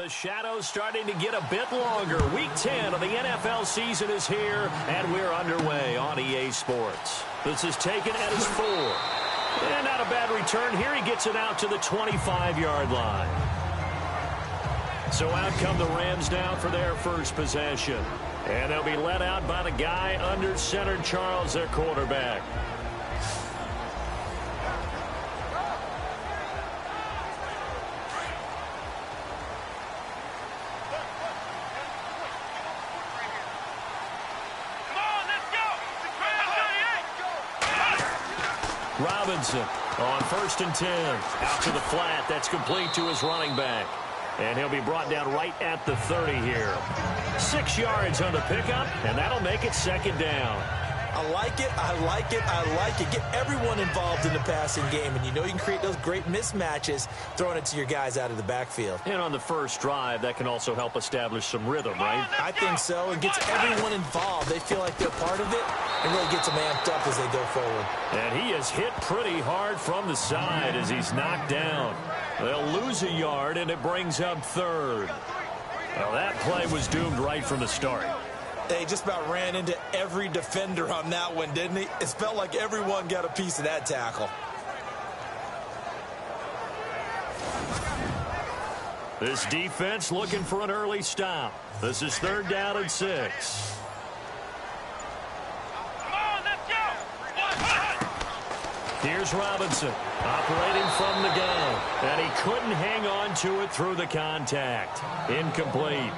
The shadow's starting to get a bit longer. Week 10 of the NFL season is here, and we're underway on EA Sports. This is taken at his 4. And not a bad return here. He gets it out to the 25-yard line. So out come the Rams now for their first possession. And they'll be led out by the guy under center, Charles, their quarterback. Robinson on 1st and 10. Out to the flat. That's complete to his running back. And he'll be brought down right at the 30 here. 6 yards on the pickup, and that'll make it 2nd down. I like it, I like it, I like it. Get everyone involved in the passing game, and you know you can create those great mismatches throwing it to your guys out of the backfield. And on the first drive, that can also help establish some rhythm, right? I think so. It gets everyone involved. They feel like they're part of it, and really gets them amped up as they go forward. And he is hit pretty hard from the side as he's knocked down. They'll lose a yard, and it brings up 3rd. Well, that play was doomed right from the start. They just about ran into every defender on that one, didn't he? It felt like everyone got a piece of that tackle. This defense looking for an early stop. This is 3rd down and 6. Here's Robinson operating from the gun. And he couldn't hang on to it through the contact. Incomplete.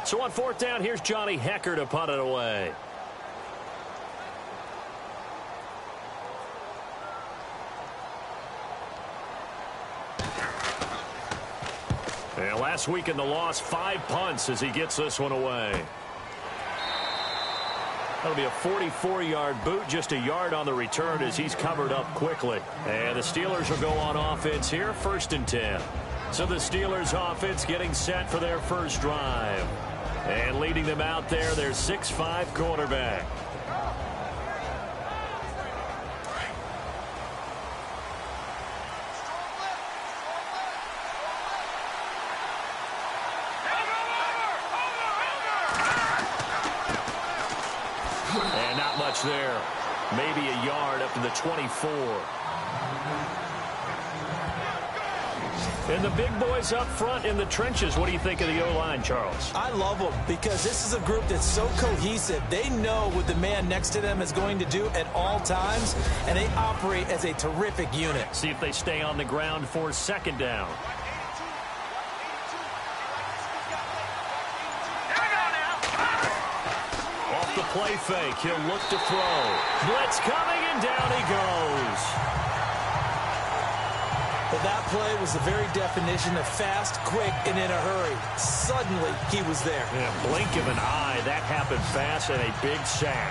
So on 4th down, here's Johnny Hecker to punt it away. And last week in the loss, 5 punts as he gets this one away. That'll be a 44-yard boot, just a yard on the return as he's covered up quickly. And the Steelers will go on offense here, 1st and 10. So the Steelers offense getting set for their first drive. And leading them out there, their 6'5" quarterback. And not much there. Maybe a yard up to the 24. And the big boys up front in the trenches. What do you think of the O-line, Charles? I love them because this is a group that's so cohesive. They know what the man next to them is going to do at all times, and they operate as a terrific unit. See if they stay on the ground for 2nd down. Off the play fake, he'll look to throw. Blitz coming, and down he goes. But that play was the very definition of fast, quick, and in a hurry. Suddenly, he was there. Yeah, blink of an eye. That happened fast and a big sack.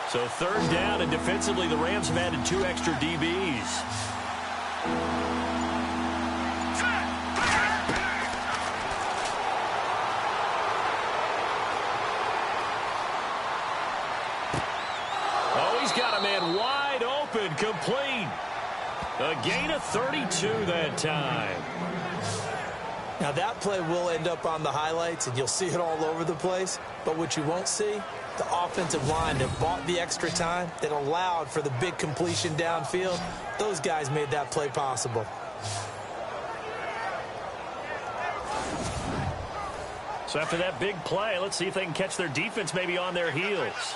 So 3rd down, and defensively, the Rams have added 2 extra DBs. Wide open, complete. A gain of 32 that time. Now that play will end up on the highlights, and you'll see it all over the place. But what you won't see, the offensive line that bought the extra time, that allowed for the big completion downfield. Those guys made that play possible. So after that big play, let's see if they can catch their defense maybe on their heels.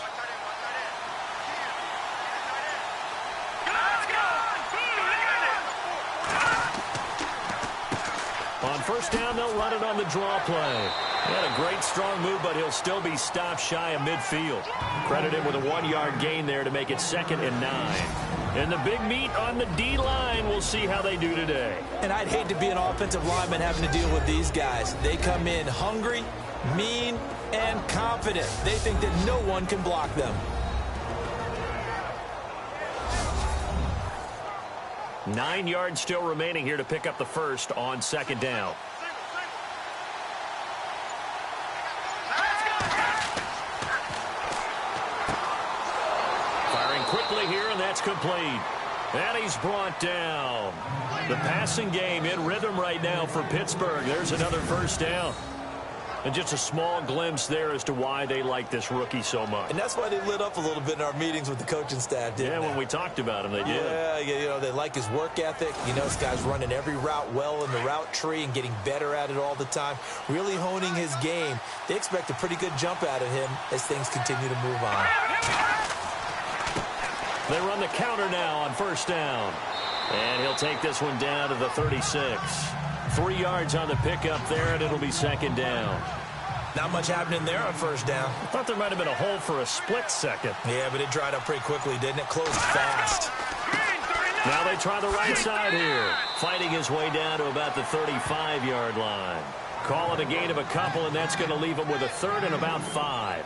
On 1st down, they'll run it on the draw play. He had a great strong move, but he'll still be stopped shy of midfield. Credit him with a 1-yard gain there to make it 2nd and 9. And the big meat on the D-line, we'll see how they do today. And I'd hate to be an offensive lineman having to deal with these guys. They come in hungry, mean, and confident. They think that no one can block them. 9 yards still remaining here to pick up the first on second down. Firing quickly here, and that's complete. And he's brought down. The passing game in rhythm right now for Pittsburgh. There's another first down. And just a small glimpse there as to why they like this rookie so much. And that's why they lit up a little bit in our meetings with the coaching staff, didn't they? When we talked about him, they did. Yeah, you know, they like his work ethic. You know, this guy's running every route well in the route tree and getting better at it all the time, really honing his game. They expect a pretty good jump out of him as things continue to move on. They run the counter now on first down. And he'll take this one down to the 36. 3 yards on the pickup there, and it'll be second down. Not much happening there on first down. I thought there might have been a hole for a split second. Yeah, but it dried up pretty quickly, didn't it? Closed fast. Now they try the right side here. Fighting his way down to about the 35-yard line. Call it a gain of a couple, and that's going to leave him with a third and about 5.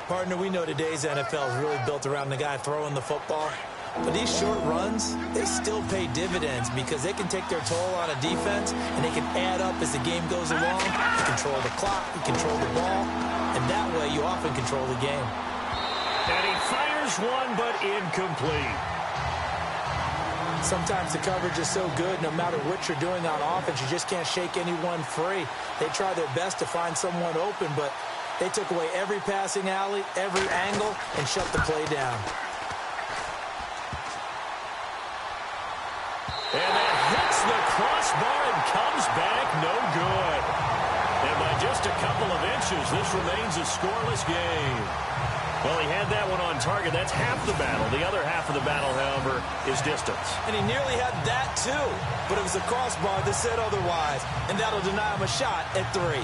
Partner, we know today's NFL is really built around the guy throwing the football. But these short runs, they still pay dividends because they can take their toll on a defense and they can add up as the game goes along. You control the clock, you control the ball, and that way you often control the game. And he fires one, but incomplete. Sometimes the coverage is so good, no matter what you're doing on offense, you just can't shake anyone free. They try their best to find someone open, but they took away every passing alley, every angle, and shut the play down. And that hits the crossbar and comes back no good. And by just a couple of inches, this remains a scoreless game. Well, he had that one on target. That's half the battle. The other half of the battle, however, is distance. And he nearly had that, too. But it was a crossbar that said otherwise. And that'll deny him a shot at 3.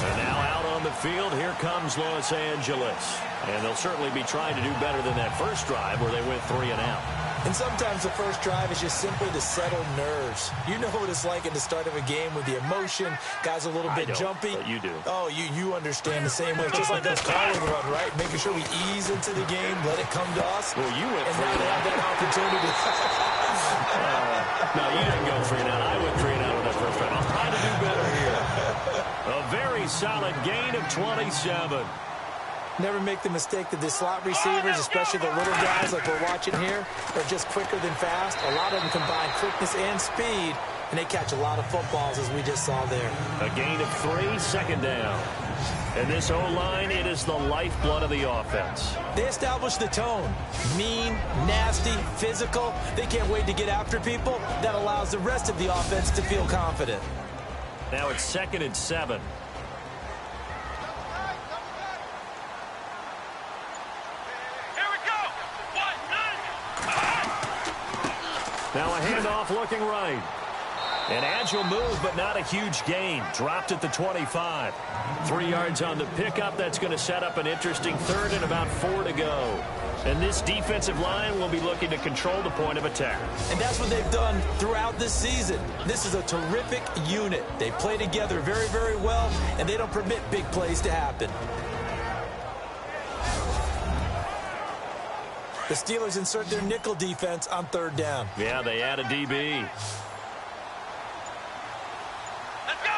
And now out on the field, here comes Los Angeles. And they'll certainly be trying to do better than that first drive where they went 3 and out. And sometimes the first drive is just simply to settle nerves. You know what it's like at the start of a game with the emotion. Guys a little bit jumpy. But you do. Oh, you understand the same way. It's just like us calling run, right? Making sure we ease into the game, let it come to us. Well, you went and now they have that opportunity. No, you didn't go 3 and out. I went 3 and out on that first drive. I'll try to do better here. A very solid gain of 27. Never make the mistake that the slot receivers, especially the little guys like we're watching here, are just quicker than fast. A lot of them combine quickness and speed, and they catch a lot of footballs, as we just saw there. A gain of 3, second down. And this O-line, it is the lifeblood of the offense. They establish the tone. Mean, nasty, physical. They can't wait to get after people. That allows the rest of the offense to feel confident. Now it's 2nd and 7. Now a handoff looking right. An agile move, but not a huge gain. Dropped at the 25. 3 yards on the pickup. That's going to set up an interesting third and about 4 to go. And this defensive line will be looking to control the point of attack. And that's what they've done throughout this season. This is a terrific unit. They play together very, very well, and they don't permit big plays to happen. The Steelers insert their nickel defense on 3rd down. Yeah, they add a DB. Let's go!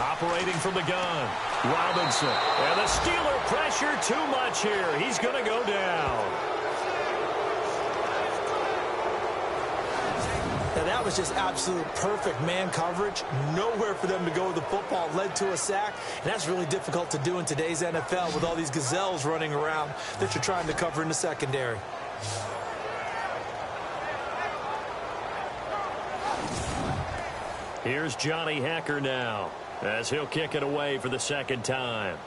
Operating from the gun, Robinson. And the Steeler pressure too much here. He's going to go down. Now, that was just absolute perfect man coverage. Nowhere for them to go with the football. Led to a sack. And that's really difficult to do in today's NFL with all these gazelles running around that you're trying to cover in the secondary. Here's Johnny Hacker now as he'll kick it away for the second time.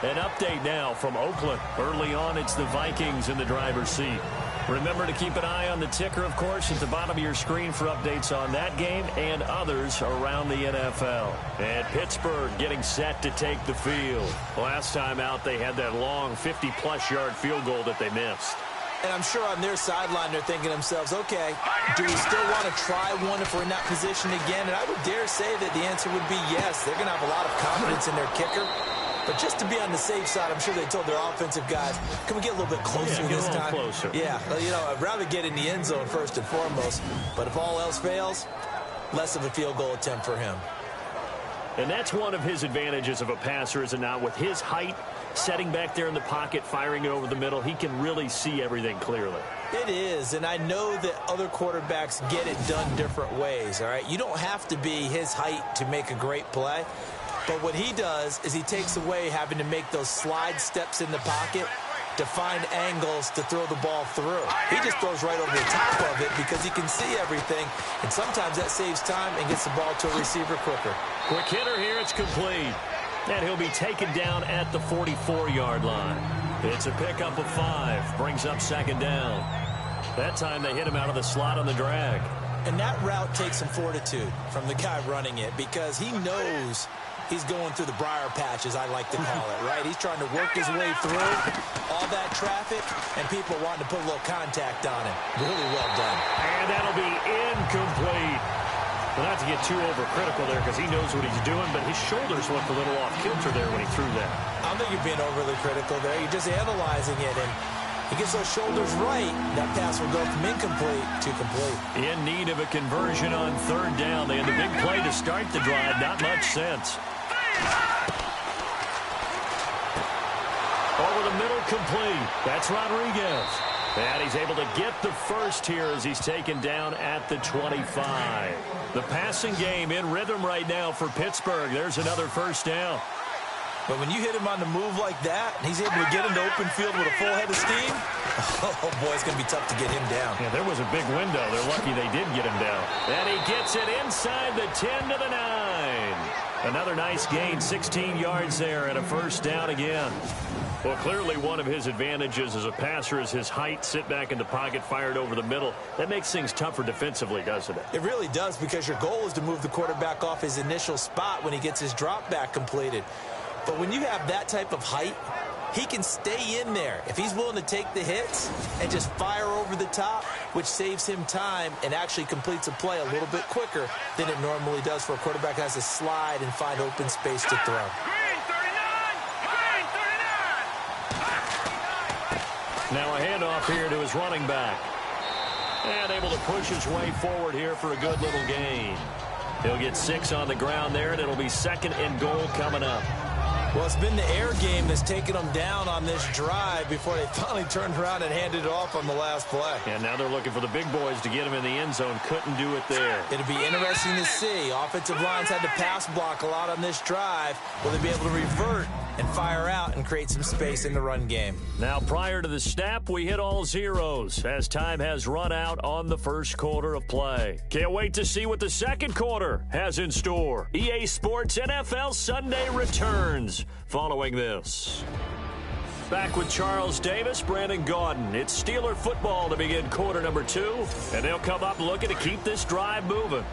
An update now from Oakland. Early on, it's the Vikings in the driver's seat. Remember to keep an eye on the ticker, of course, at the bottom of your screen for updates on that game and others around the NFL. And Pittsburgh getting set to take the field. Last time out, they had that long 50-plus yard field goal that they missed. And I'm sure on their sideline they're thinking to themselves, okay, do we still want to try one if we're in that position again? And I would dare say that the answer would be yes. They're going to have a lot of confidence in their kicker. But just to be on the safe side, I'm sure they told their offensive guys, can we get a little bit closer this time? Closer. Yeah, well, you know, I'd rather get in the end zone first and foremost. But if all else fails, less of a field goal attempt for him. And that's one of his advantages of a passer, is it not? With his height, setting back there in the pocket, firing it over the middle, he can really see everything clearly. It is, and I know that other quarterbacks get it done different ways, all right? You don't have to be his height to make a great play. But what he does is he takes away having to make those slide steps in the pocket to find angles to throw the ball through. He just throws right over the top of it because he can see everything, and sometimes that saves time and gets the ball to a receiver quicker. Quick hitter here, it's complete. And he'll be taken down at the 44-yard line. It's a pickup of 5, brings up second down. That time they hit him out of the slot on the drag. And that route takes some fortitude from the guy running it because he knows he's going through the briar patch, as I like to call it, right? He's trying to work his way through all that traffic, and people wanting to put a little contact on him. Really well done. And that'll be incomplete. Well, not to get too overcritical there because he knows what he's doing, but his shoulders looked a little off kilter there when he threw that. I don't think you're being overly critical there. You're just analyzing it, and he gets those shoulders right, that pass will go from incomplete to complete. In need of a conversion on third down. They had the big play to start the drive. Not much sense. Over the middle, complete. That's Rodriguez. And he's able to get the first here as he's taken down at the 25. The passing game in rhythm right now for Pittsburgh. There's another first down. But when you hit him on the move like that, and he's able to get into open field with a full head of steam, oh, boy, it's going to be tough to get him down. Yeah, there was a big window. They're lucky they did get him down. And he gets it inside the 10 to the 9. Another nice gain, 16 yards there, and a first down again. Well, clearly one of his advantages as a passer is his height, sit back in the pocket, fired over the middle. That makes things tougher defensively, doesn't it? It really does, because your goal is to move the quarterback off his initial spot when he gets his drop back completed. But when you have that type of height, he can stay in there if he's willing to take the hits and just fire over the top, which saves him time and actually completes a play a little bit quicker than it normally does for a quarterback that has to slide and find open space to throw. Now a handoff here to his running back. And able to push his way forward here for a good little gain. He'll get 6 on the ground there, and it'll be second and goal coming up. Well, it's been the air game that's taken them down on this drive before they finally turned around and handed it off on the last play. And now they're looking for the big boys to get him in the end zone. Couldn't do it there. It'll be interesting to see. Offensive lines had to pass block a lot on this drive. Will they be able to revert and fire out and create some space in the run game? Now, prior to the snap, we hit all zeros as time has run out on the first quarter of play. Can't wait to see what the second quarter has in store. EA Sports NFL Sunday returns following this. Back with Charles Davis, Brandon Gaudin. It's Steeler football to begin quarter number 2, and they'll come up looking to keep this drive moving.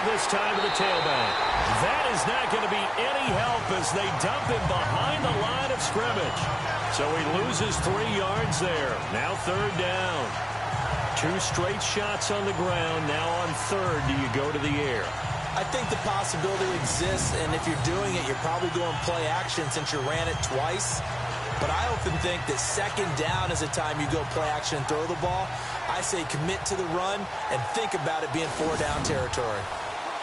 This time to the tailback. That is not going to be any help as they dump him behind the line of scrimmage. So he loses 3 yards there. Now third down. 2 straight shots on the ground. Now on third, do you go to the air? I think the possibility exists, and if you're doing it, you're probably going play action since you ran it twice. But I often think that second down is the time you go play action and throw the ball. I say commit to the run and think about it being 4-down territory.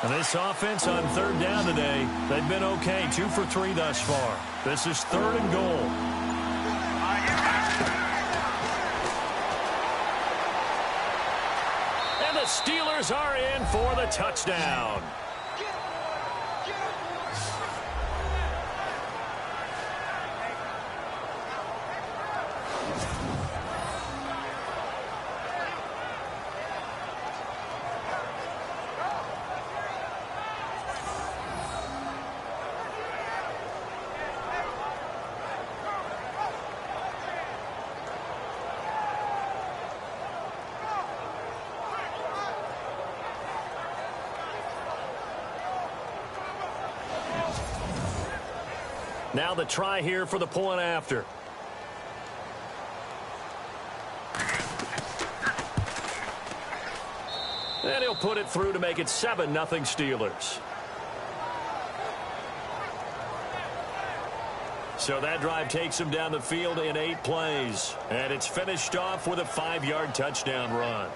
And this offense on third down today, they've been okay. 2 for 3 thus far. This is third and goal. And the Steelers are in for the touchdown. Now the try here for the point after. And he'll put it through to make it 7-0 Steelers. So that drive takes him down the field in 8 plays. And it's finished off with a 5-yard touchdown run.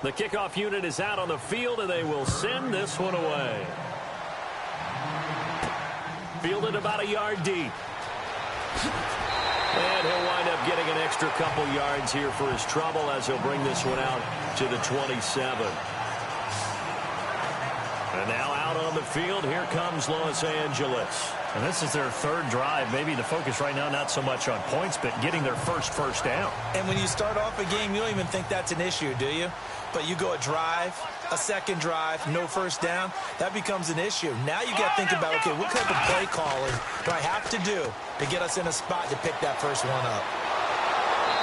The kickoff unit is out on the field, and they will send this one away. Fielded about a yard deep. And he'll wind up getting an extra couple yards here for his trouble as he'll bring this one out to the 27. And now out on the field, here comes Los Angeles. And this is their 3rd drive. Maybe the focus right now not so much on points, but getting their first down. And when you start off a game, you don't even think that's an issue, do you? But you go a drive, a second drive, no first down, that becomes an issue. Now you got to think about, okay, what type of play calling do I have to do to get us in a spot to pick that first one up?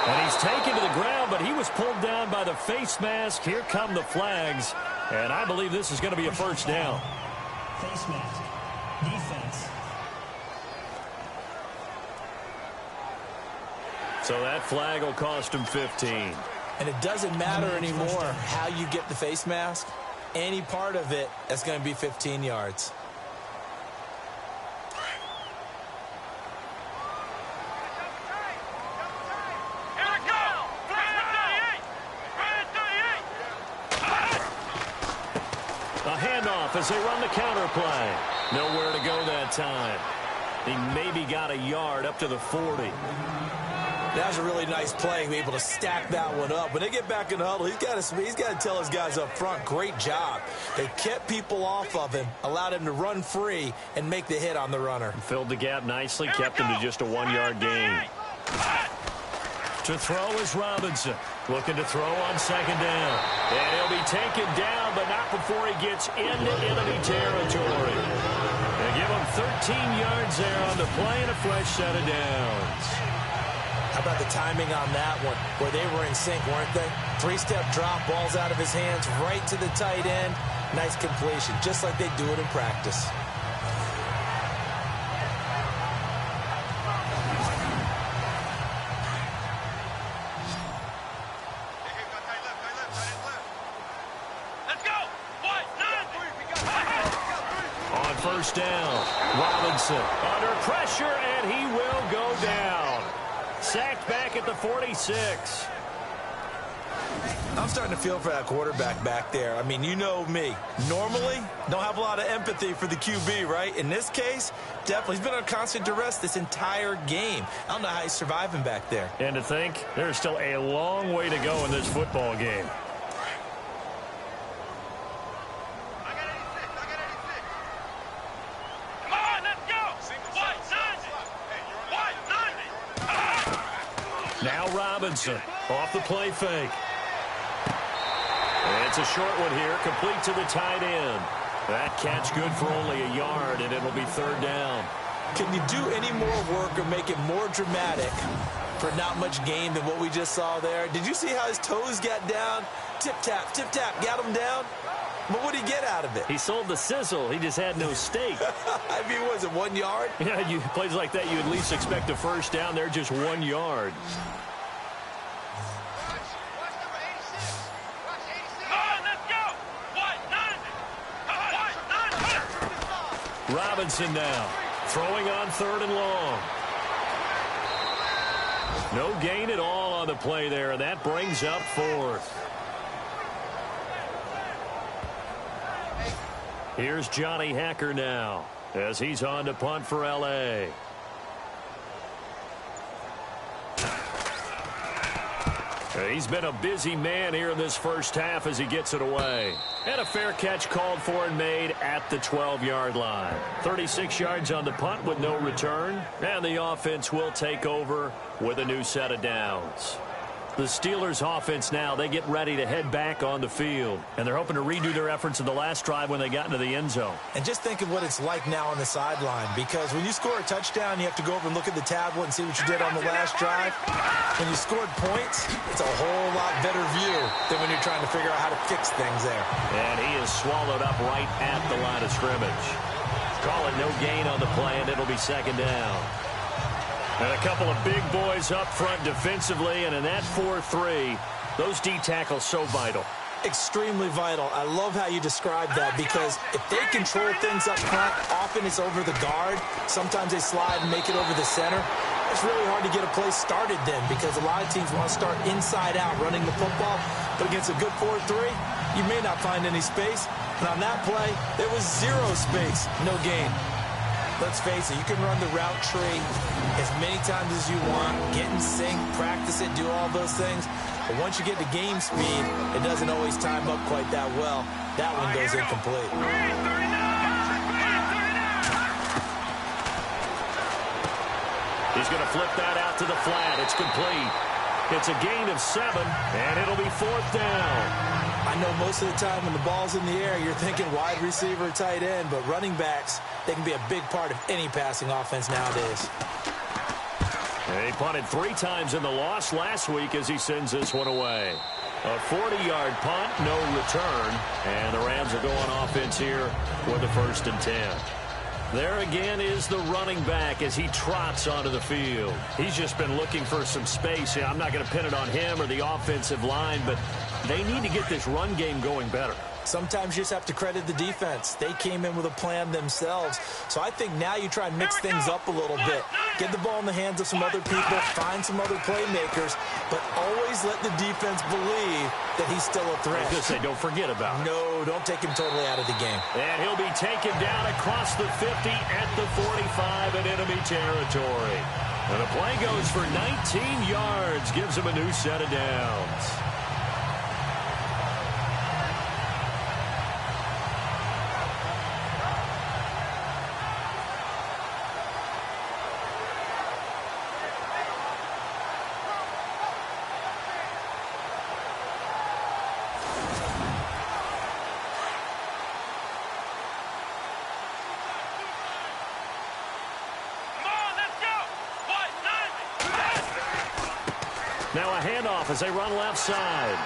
And he's taken to the ground, but he was pulled down by the face mask. Here come the flags. And I believe this is going to be a first down. Face mask. Defense. So that flag will cost him 15. And it doesn't matter anymore how you get the face mask. Any part of it, that's going to be 15 yards. A handoff as they run the counter play. Nowhere to go that time. He maybe got a yard up to the 40. That was a really nice play, be able to stack that one up. When they get back in the huddle, he's got to tell his guys up front, great job. They kept people off of him, allowed him to run free and make the hit on the runner. Filled the gap nicely, kept him to just a 1-yard gain. To throw is Robinson. Looking to throw on second down. And he'll be taken down, but not before he gets into enemy territory. They give him 13 yards there on the play and a fresh set of downs. How about the timing on that one, where they were in sync, weren't they? 3-step drop, balls out of his hands, right to the tight end. Nice completion, just like they do it in practice. On first down, Robinson under pressure, and he will go down. Sacked back at the 46. I'm starting to feel for that quarterback back there. I mean, you know me. Normally, don't have a lot of empathy for the QB, right? In this case, definitely. He's been on constant duress this entire game. I don't know how he's surviving back there. And to think, there's still a long way to go in this football game. Now Robinson off the play fake. And it's a short one here, complete to the tight end. That catch good for only a yard, and it'll be 3rd down. Can you do any more work or make it more dramatic for not much gain than what we just saw there? Did you see how his toes got down? Tip-tap, got him down. But what did he get out of it? He sold the sizzle. He just had no steak. I mean, was it 1 yard? Yeah, plays like that, you at least expect a first down. They're just 1 yard. Robinson now, throwing on 3rd and long. No gain at all on the play there, and that brings up 4th. Here's Johnny Hacker now as he's on to punt for L.A. He's been a busy man here in this first half as he gets it away. And a fair catch called for and made at the 12-yard line. 36 yards on the punt with no return. And the offense will take over with a new set of downs. The Steelers offense now, they get ready to head back on the field. And they're hoping to redo their efforts in the last drive when they got into the end zone. And just think of what it's like now on the sideline, because when you score a touchdown, you have to go over and look at the tablet and see what you did on the last drive. When you scored points, it's a whole lot better view than when you're trying to figure out how to fix things there. And he is swallowed up right at the line of scrimmage. Call it no gain on the play, and it'll be second down. And a couple of big boys up front defensively, and in that 4-3, those D tackles so vital. Extremely vital. I love how you described that, because if they control things up front, often it's over the guard. Sometimes they slide and make it over the center. It's really hard to get a play started then, because a lot of teams want to start inside out running the football. But against a good 4-3, you may not find any space. And on that play, there was zero space, no gain. Let's face it, you can run the route tree as many times as you want, get in sync, practice it, do all those things. But once you get to game speed, it doesn't always time up quite that well. That one goes incomplete. He's going to flip that out to the flat. It's complete. It's a gain of 7, and it'll be 4th down. I know most of the time when the ball's in the air, you're thinking wide receiver, tight end, but running backs, they can be a big part of any passing offense nowadays. He punted 3 times in the loss last week as he sends this one away. A 40-yard punt, no return, and the Rams are going offense here with the 1st and 10. There again is the running back as he trots onto the field. He's just been looking for some space. I'm not going to pin it on him or the offensive line, but they need to get this run game going better. Sometimes you just have to credit the defense. They came in with a plan themselves. So I think now you try and mix things up a little bit. Get the ball in the hands of some other people, find some other playmakers, but always let the defense believe that he's still a threat. I was going to say, don't forget about it. No, don't take him totally out of the game. And he'll be taken down across the 50 at the 45 in enemy territory. And the play goes for 19 yards, gives him a new set of downs. Now a handoff as they run left side.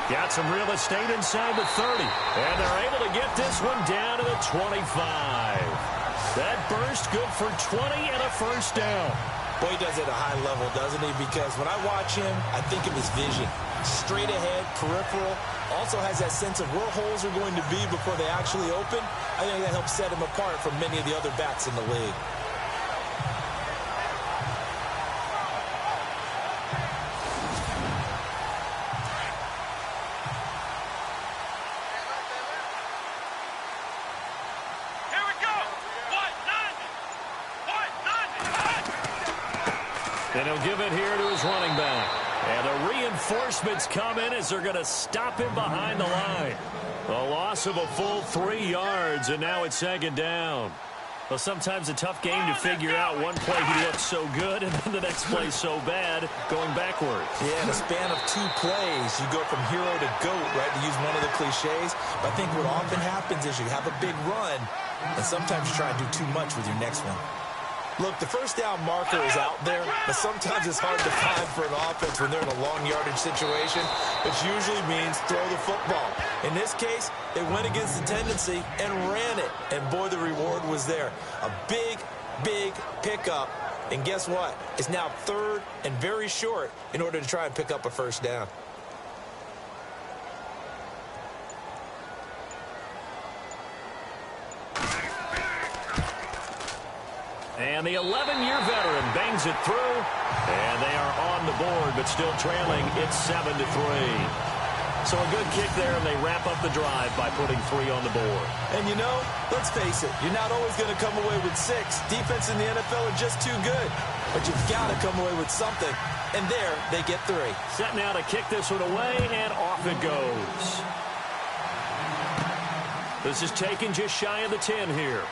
Got some real estate inside the 30. And they're able to get this one down to the 25. That burst good for 20 and a 1st down. Boy, he does it at a high level, doesn't he? Because when I watch him, I think of his vision. Straight ahead, peripheral. Also has that sense of where holes are going to be before they actually open. I think that helps set him apart from many of the other backs in the league. And he'll give it here to his running back. And the reinforcements come in as they're going to stop him behind the line. A loss of a full 3 yards, and now it's 2nd down. Well, sometimes a tough game to figure out. One play he looks so good, and then the next play so bad, going backwards. Yeah, in a span of 2 plays, you go from hero to GOAT, right, to use one of the cliches. But I think what often happens is you have a big run, and sometimes you try and do too much with your next one. Look, the 1st down marker is out there, but sometimes it's hard to find for an offense when they're in a long yardage situation, which usually means throw the football. In this case, they went against the tendency and ran it, and boy, the reward was there. A big, big pickup, and guess what? It's now 3rd and very short in order to try and pick up a 1st down. And the 11-year veteran bangs it through, and they are on the board, but still trailing. It's 7-3. So a good kick there, and they wrap up the drive by putting 3 on the board. And you know, let's face it, you're not always going to come away with 6. Defense in the NFL are just too good. But you've got to come away with something. And there, they get 3. Set now to kick this one away, and off it goes. This is taken just shy of the 10 here.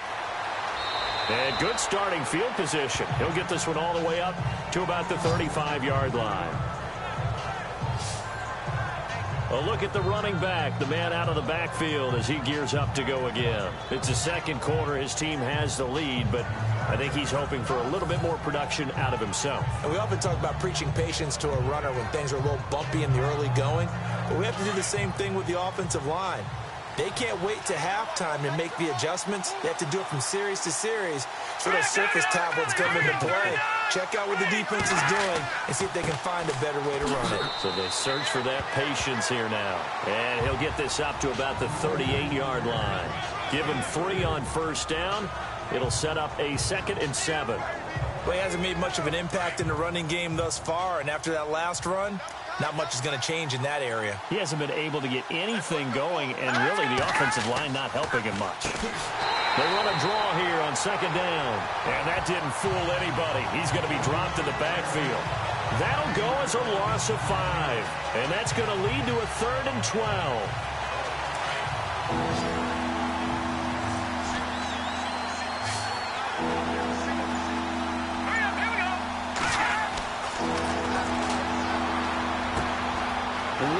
And good starting field position. He'll get this one all the way up to about the 35-yard line. A look at the running back, the man out of the backfield as he gears up to go again. It's the second quarter. His team has the lead, but I think he's hoping for a little bit more production out of himself. And we often talk about preaching patience to a runner when things are a little bumpy in the early going, but we have to do the same thing with the offensive line. They can't wait to halftime to make the adjustments. They have to do it from series to series, so those surface tablets come into play. Check out what the defense is doing and see if they can find a better way to run it. So they search for that patience here now. And he'll get this up to about the 38-yard line. Give him 3 on first down. It'll set up a 2nd and 7. Well, he hasn't made much of an impact in the running game thus far, and after that last run, not much is going to change in that area. He hasn't been able to get anything going, and really the offensive line not helping him much. They run a draw here on 2nd down. And that didn't fool anybody. He's going to be dropped in the backfield. That'll go as a loss of 5. And that's going to lead to a 3rd and 12.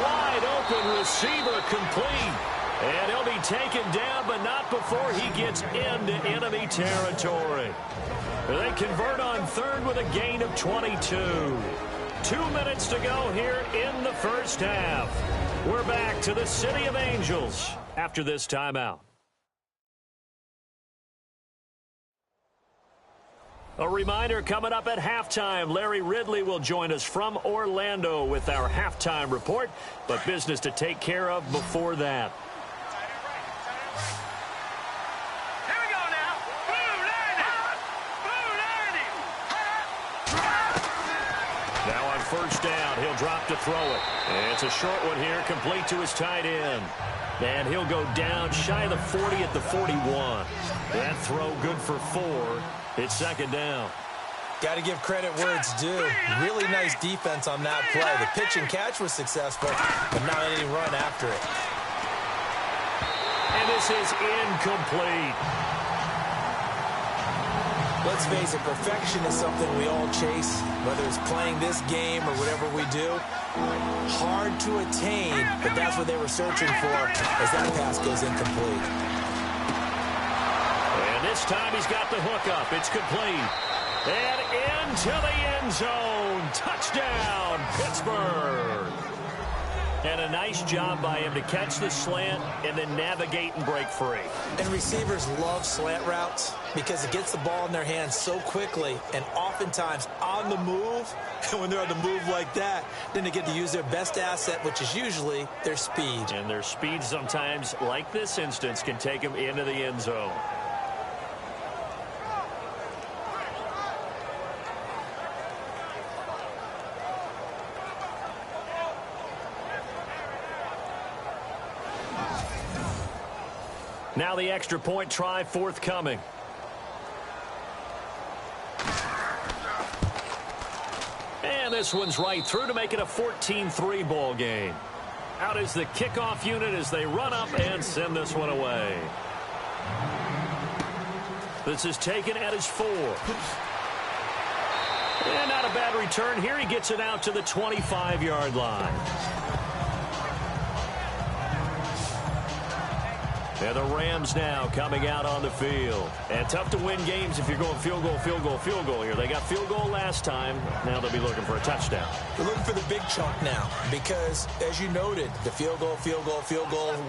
Wide open receiver complete. And he'll be taken down, but not before he gets into enemy territory. They convert on 3rd with a gain of 22. 2 minutes to go here in the first half. We're back to the City of Angels after this timeout. A reminder coming up at halftime, Larry Ridley will join us from Orlando with our halftime report, but business to take care of before that. Here we go now. Now on first down, he'll drop to throw it. And it's a short one here, complete to his tight end. And he'll go down shy of the 40 at the 41. That throw good for 4. It's 2nd down. Got to give credit where it's due. Really nice defense on that play. The pitch and catch was successful, but not any run after it. And this is incomplete. Let's face it, perfection is something we all chase, whether it's playing this game or whatever we do. Hard to attain, but that's what they were searching for as that pass goes incomplete. And this time he's got the hook up. It's complete. And into the end zone. Touchdown, Pittsburgh. And a nice job by him to catch the slant and then navigate and break free. And receivers love slant routes because it gets the ball in their hands so quickly and oftentimes on the move. And when they're on the move like that, then they get to use their best asset, which is usually their speed. And their speed sometimes, like this instance, can take them into the end zone. Now the extra point try forthcoming. And this one's right through to make it a 14-3 ball game. Out is the kickoff unit as they run up and send this one away. This is taken at his 4. And not a bad return here. He gets it out to the 25-yard line. And the Rams now coming out on the field. And tough to win games if you're going field goal, field goal, field goal here. They got field goal last time. Now they'll be looking for a touchdown. They're looking for the big chunk now because, as you noted, the field goal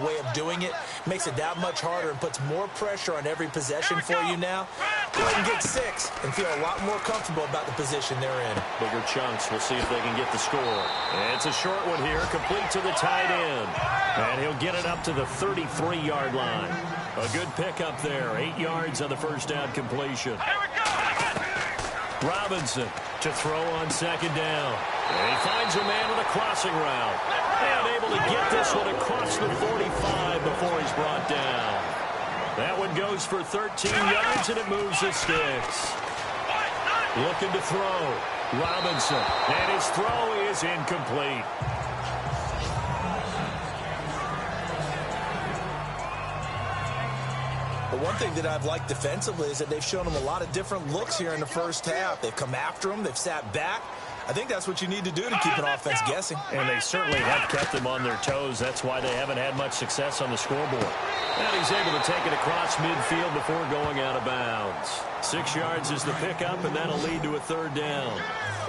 way of doing it makes it that much harder and puts more pressure on every possession for you now. Go ahead and get 6 and feel a lot more comfortable about the position they're in. Bigger chunks. We'll see if they can get the score. And it's a short one here, complete to the tight end. And he'll get it up to the 33-yard line. A good pickup there. 8 yards on the first down completion. Robinson to throw on 2nd down. And he finds a man with a crossing route. And able to get this one across the 45 before he's brought down. That one goes for 13 yards, and it moves the sticks. Looking to throw. Robinson. And his throw is incomplete. But one thing that I've liked defensively is that they've shown them a lot of different looks here in the first half. They've come after him. They've sat back. I think that's what you need to do to keep an offense guessing. And they certainly have kept them on their toes. That's why they haven't had much success on the scoreboard. And he's able to take it across midfield before going out of bounds. 6 yards is the pickup, and that'll lead to a third down.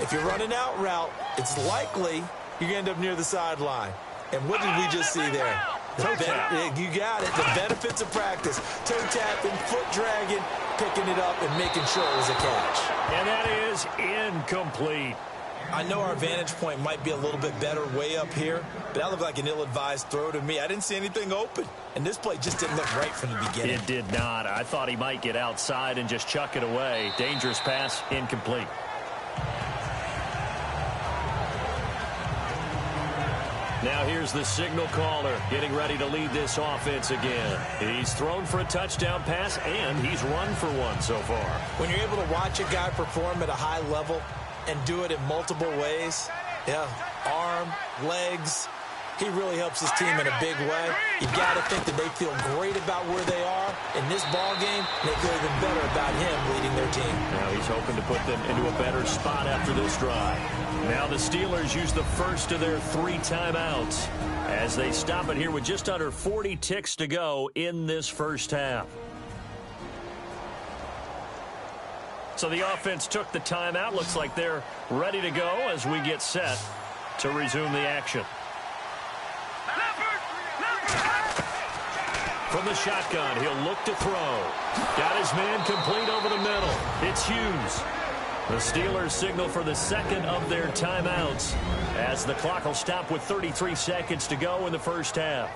If you're running out route, it's likely you're going to end up near the sideline. And what did we just see there? Toe tap. You got it. The benefits of practice. Toe tapping, foot dragging, picking it up, and making sure it was a catch. And that is incomplete. I know our vantage point might be a little bit better way up here, but that looked like an ill-advised throw to me. I didn't see anything open, and this play just didn't look right from the beginning. It did not. I thought he might get outside and just chuck it away. Dangerous pass, incomplete. Now here's the signal caller getting ready to lead this offense again. He's thrown for a touchdown pass, and he's run for one so far. When you're able to watch a guy perform at a high level and do it in multiple ways, arm, legs, he really helps his team in a big way. You've got to think that they feel great about where they are in this ball game, and they feel even better about him leading their team. Now he's hoping to put them into a better spot after this drive. Now the Steelers use the first of their 3 timeouts as they stop it here with just under 40 ticks to go in this first half. So the offense took the timeout. Looks like they're ready to go as we get set to resume the action. From the shotgun, he'll look to throw. Got his man complete over the middle. It's Hughes. The Steelers signal for the second of their timeouts as the clock will stop with 33 seconds to go in the first half.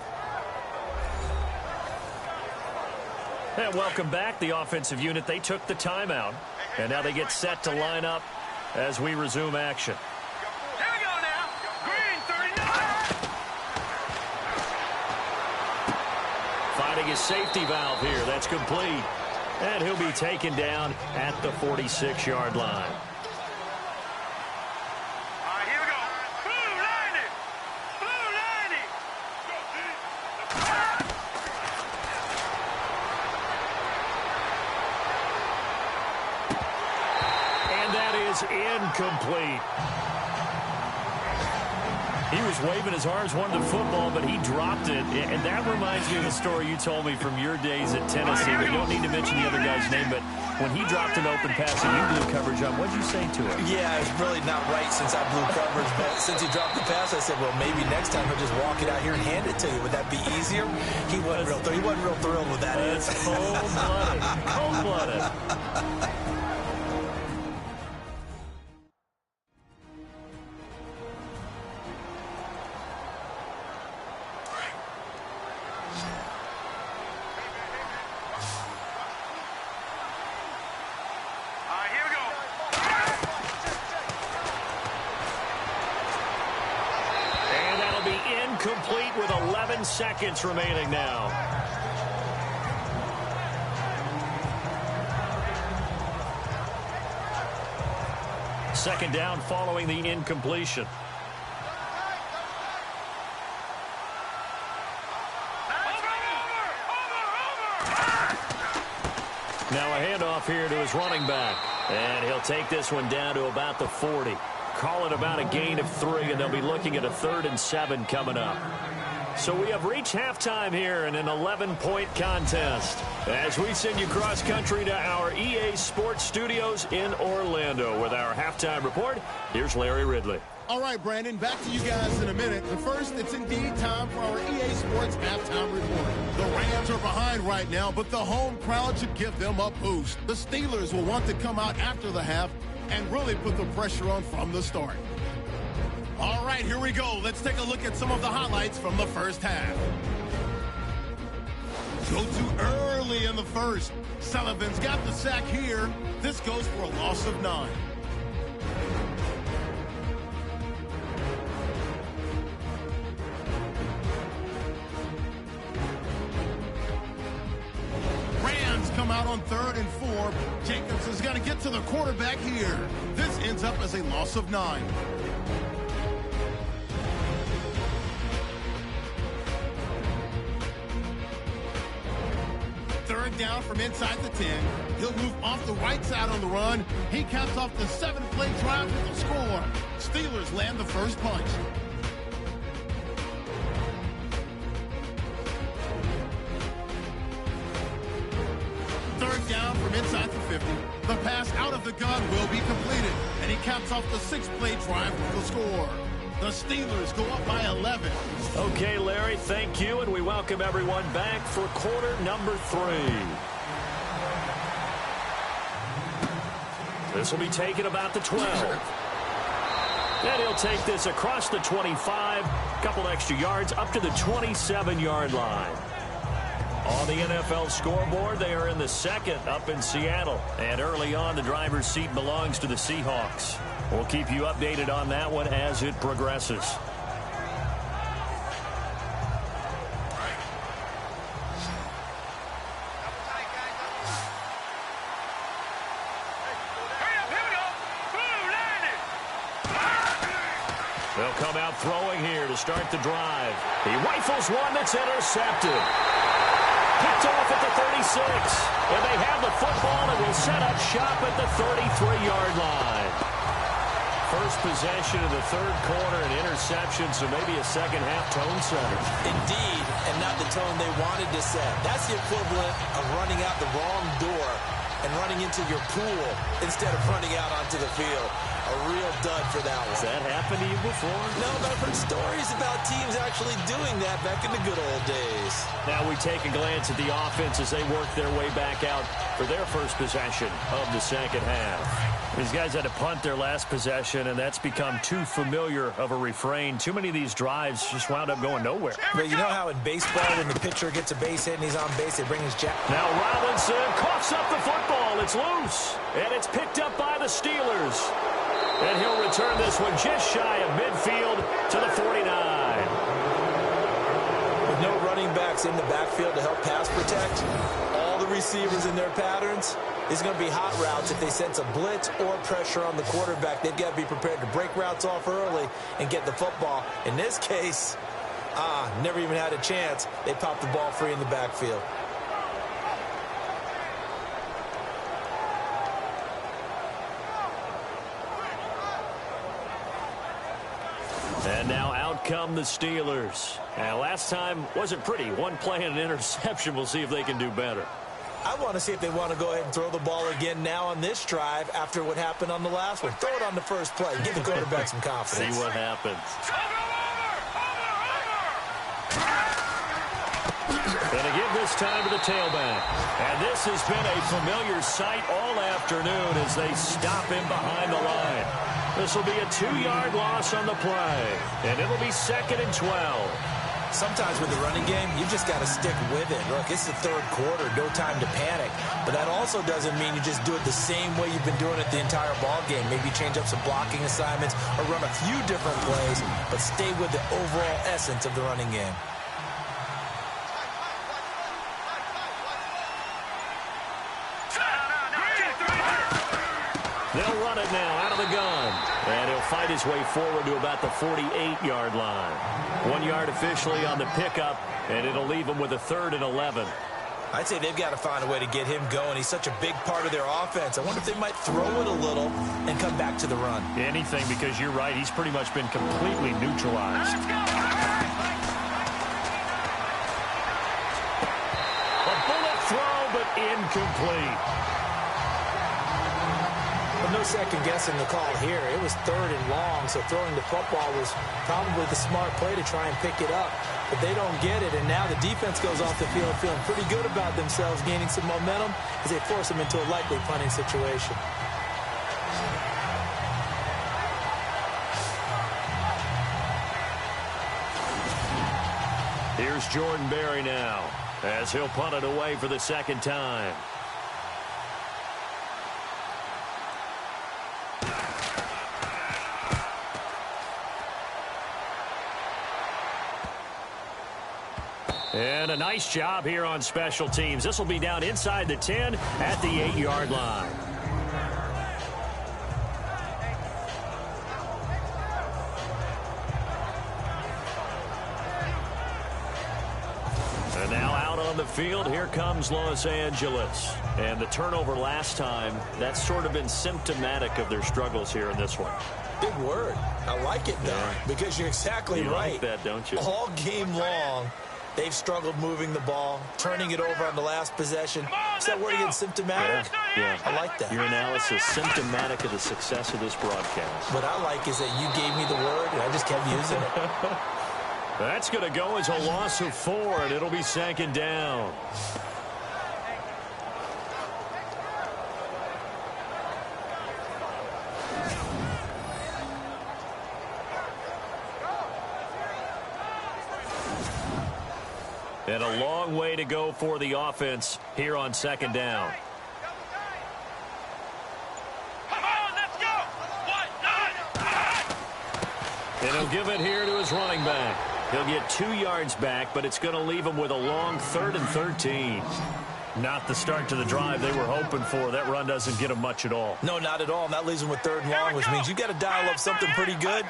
And welcome back, the offensive unit. They took the timeout, and now they get set to line up as we resume action. Here we go now. Green 39. Finding his safety valve here. That's complete. And he'll be taken down at the 46-yard line. All right, here we go. Blue 90. Blue 90. And that is incomplete. He was waving his arms, wanted the football, but he dropped it. And that reminds me of the story you told me from your days at Tennessee. But you don't need to mention the other guy's name, but when he dropped an open pass and you blew coverage on, what'd you say to him? Yeah, it's really not right since I blew coverage, but since he dropped the pass, I said, well, maybe next time he'll just walk it out here and hand it to you. Would that be easier? He wasn't real thrilled with that. That's cold-blooded. Cold-blooded. Complete with 11 seconds remaining now. Second down following the incompletion. Now a handoff here to his running back. And he'll take this one down to about the 40. Call it about a gain of 3, and they'll be looking at a 3rd and 7 coming up. So we have reached halftime here in an 11-point contest. As we send you cross-country to our EA Sports Studios in Orlando with our halftime report, here's Larry Ridley. All right, Brandon, back to you guys in a minute. But first, it's indeed time for our EA Sports halftime report. The Rams are behind right now, but the home crowd should give them a boost. The Steelers will want to come out after the half and really put the pressure on from the start. All right, here we go. Let's take a look at some of the highlights from the first half. Go to early in the first. Sullivan's got the sack here. This goes for a loss of 9. Come out on 3rd and 4. Jacobs is going to get to the quarterback here. This ends up as a loss of 9. Third down from inside the 10. He'll move off the right side on the run. He caps off the 7-play drive with a score. Steelers land the first punch. Third down from inside the 50. The pass out of the gun will be completed, and he caps off the 6-play drive with a score. The Steelers go up by 11. Okay, Larry, thank you, and we welcome everyone back for quarter number 3. This will be taken about the 12. And he'll take this across the 25, a couple extra yards up to the 27-yard line. On the NFL scoreboard, they are in the second up in Seattle. And early on, the driver's seat belongs to the Seahawks. We'll keep you updated on that one as it progresses. They'll come out throwing here to start the drive. He rifles one that's intercepted. Picked off at the 36. And they have the football and will set up shop at the 33-yard line. First possession of the third quarter, an interception, so maybe a second-half tone setter. Indeed, and not the tone they wanted to set. That's the equivalent of running out the wrong door and running into your pool instead of running out onto the field. A real dud for that one. Has that happened to you before? No, but I've heard stories about teams actually doing that back in the good old days. Now we take a glance at the offense as they work their way back out for their first possession of the second half. These guys had to punt their last possession, and that's become too familiar of a refrain. Too many of these drives just wound up going nowhere. But you know how in baseball, when the pitcher gets a base hit and he's on base, they bring his jack. Now Robinson coughs up the football. It's loose, and it's picked up by the Steelers. And he'll return this one just shy of midfield to the 49. With no running backs in the backfield to help pass protect, all the receivers in their patterns, it's going to be hot routes. If they sense a blitz or pressure on the quarterback, they've got to be prepared to break routes off early and get the football. In this case, never even had a chance. They popped the ball free in the backfield. And now out come the Steelers. Now, last time wasn't pretty. One play and an interception. We'll see if they can do better. I want to see if they want to go ahead and throw the ball again now on this drive after what happened on the last one. Throw it on the first play. Give the quarterback some confidence. See what happens. And again this time to the tailback. And this has been a familiar sight all afternoon as they stop him behind the line. This will be a 2-yard loss on the play. And it'll be 2nd and 12. Sometimes with the running game, you just got to stick with it. Look, it's the third quarter, no time to panic. But that also doesn't mean you just do it the same way you've been doing it the entire ball game. Maybe change up some blocking assignments or run a few different plays, but stay with the overall essence of the running game. They'll run it now out of the gun. And he'll fight his way forward to about the 48-yard line. 1 yard officially on the pickup, and it'll leave him with a 3rd and 11. I'd say they've got to find a way to get him going. He's such a big part of their offense. I wonder if they might throw it a little and come back to the run. Anything, because you're right. He's pretty much been completely neutralized. A bullet throw, but incomplete. But no second guessing the call here. It was 3rd and long, so throwing the football was probably the smart play to try and pick it up. But they don't get it, and now the defense goes off the field feeling pretty good about themselves, gaining some momentum as they force them into a likely punting situation. Here's Jordan Berry now as he'll punt it away for the second time. And a nice job here on special teams. This will be down inside the 10 at the 8-yard line. And now out on the midfield. Here comes Los Angeles. And the turnover last time, that's sort of been symptomatic of their struggles here in this one. Big word. I like it, though, because you're exactly you right. Like that, don't you? All game long, they've struggled moving the ball, turning it over on the last possession. Is that word again, symptomatic? Yeah. I like that. Your analysis, symptomatic of the success of this broadcast. What I like is that you gave me the word, and I just kept using it. That's going to go as a loss of 4, and it'll be second down. And a long way to go for the offense here on second down. Come on, let's go. And he'll give it here to his running back. He'll get 2 yards back, but it's going to leave him with a long 3rd and 13. Not the start to the drive they were hoping for. That run doesn't get them much at all. No, not at all. And that leaves them with 3rd and long, which means you got to dial up something pretty good.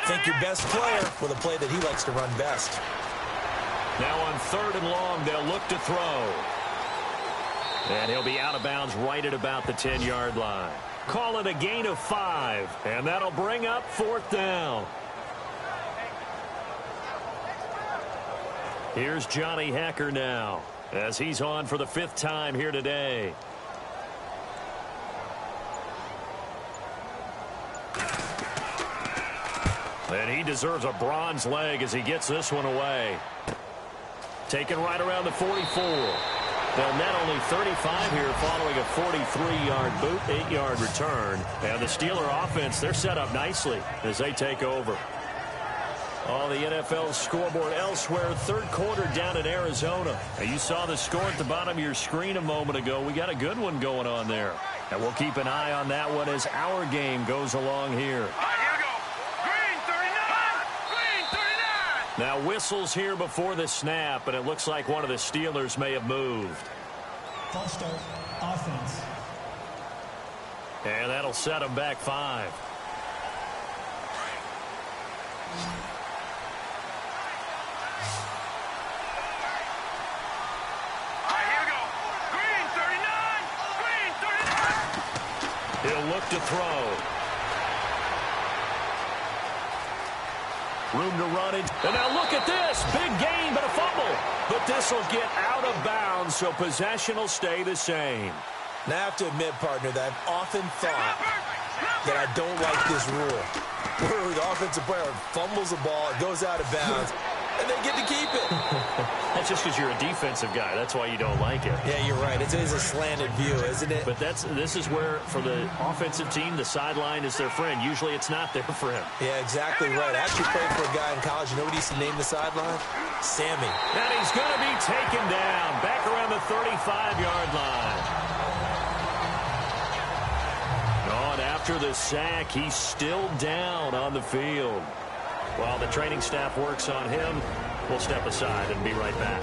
Think your best player with a play that he likes to run best. Now on 3rd and long, they'll look to throw. And he'll be out of bounds right at about the 10-yard line. Call it a gain of 5, and that'll bring up 4th down. Here's Johnny Hacker now, as he's on for the 5th time here today. And he deserves a bronze leg as he gets this one away. Taken right around the 44. They'll net only 35 here following a 43-yard boot, 8-yard return. And the Steeler offense, they're set up nicely as they take over. On the NFL scoreboard elsewhere, 3rd quarter down in Arizona. Now, you saw the score at the bottom of your screen a moment ago. We got a good one going on there. And we'll keep an eye on that one as our game goes along here. Now whistles here before the snap, and it looks like one of the Steelers may have moved. False start, offense. And that'll set them back 5. He'll look to throw. Room to run it. And now look at this. Big gain, but a fumble. But this will get out of bounds, so possession will stay the same. Now, I have to admit, partner, that I've often thought that I don't like this rule. Where the offensive player fumbles the ball, it goes out of bounds, and they get to keep it. That's just because you're a defensive guy. That's why you don't like it. Yeah, you're right. It is a slanted view, isn't it? But this is where, for the offensive team, the sideline is their friend. Usually it's not their friend. Yeah, exactly right. I actually played for a guy in college. You know what he used to name the sideline? Sammy. And he's going to be taken down back around the 35-yard line. On after the sack, he's still down on the field. While the training staff works on him, we'll step aside and be right back.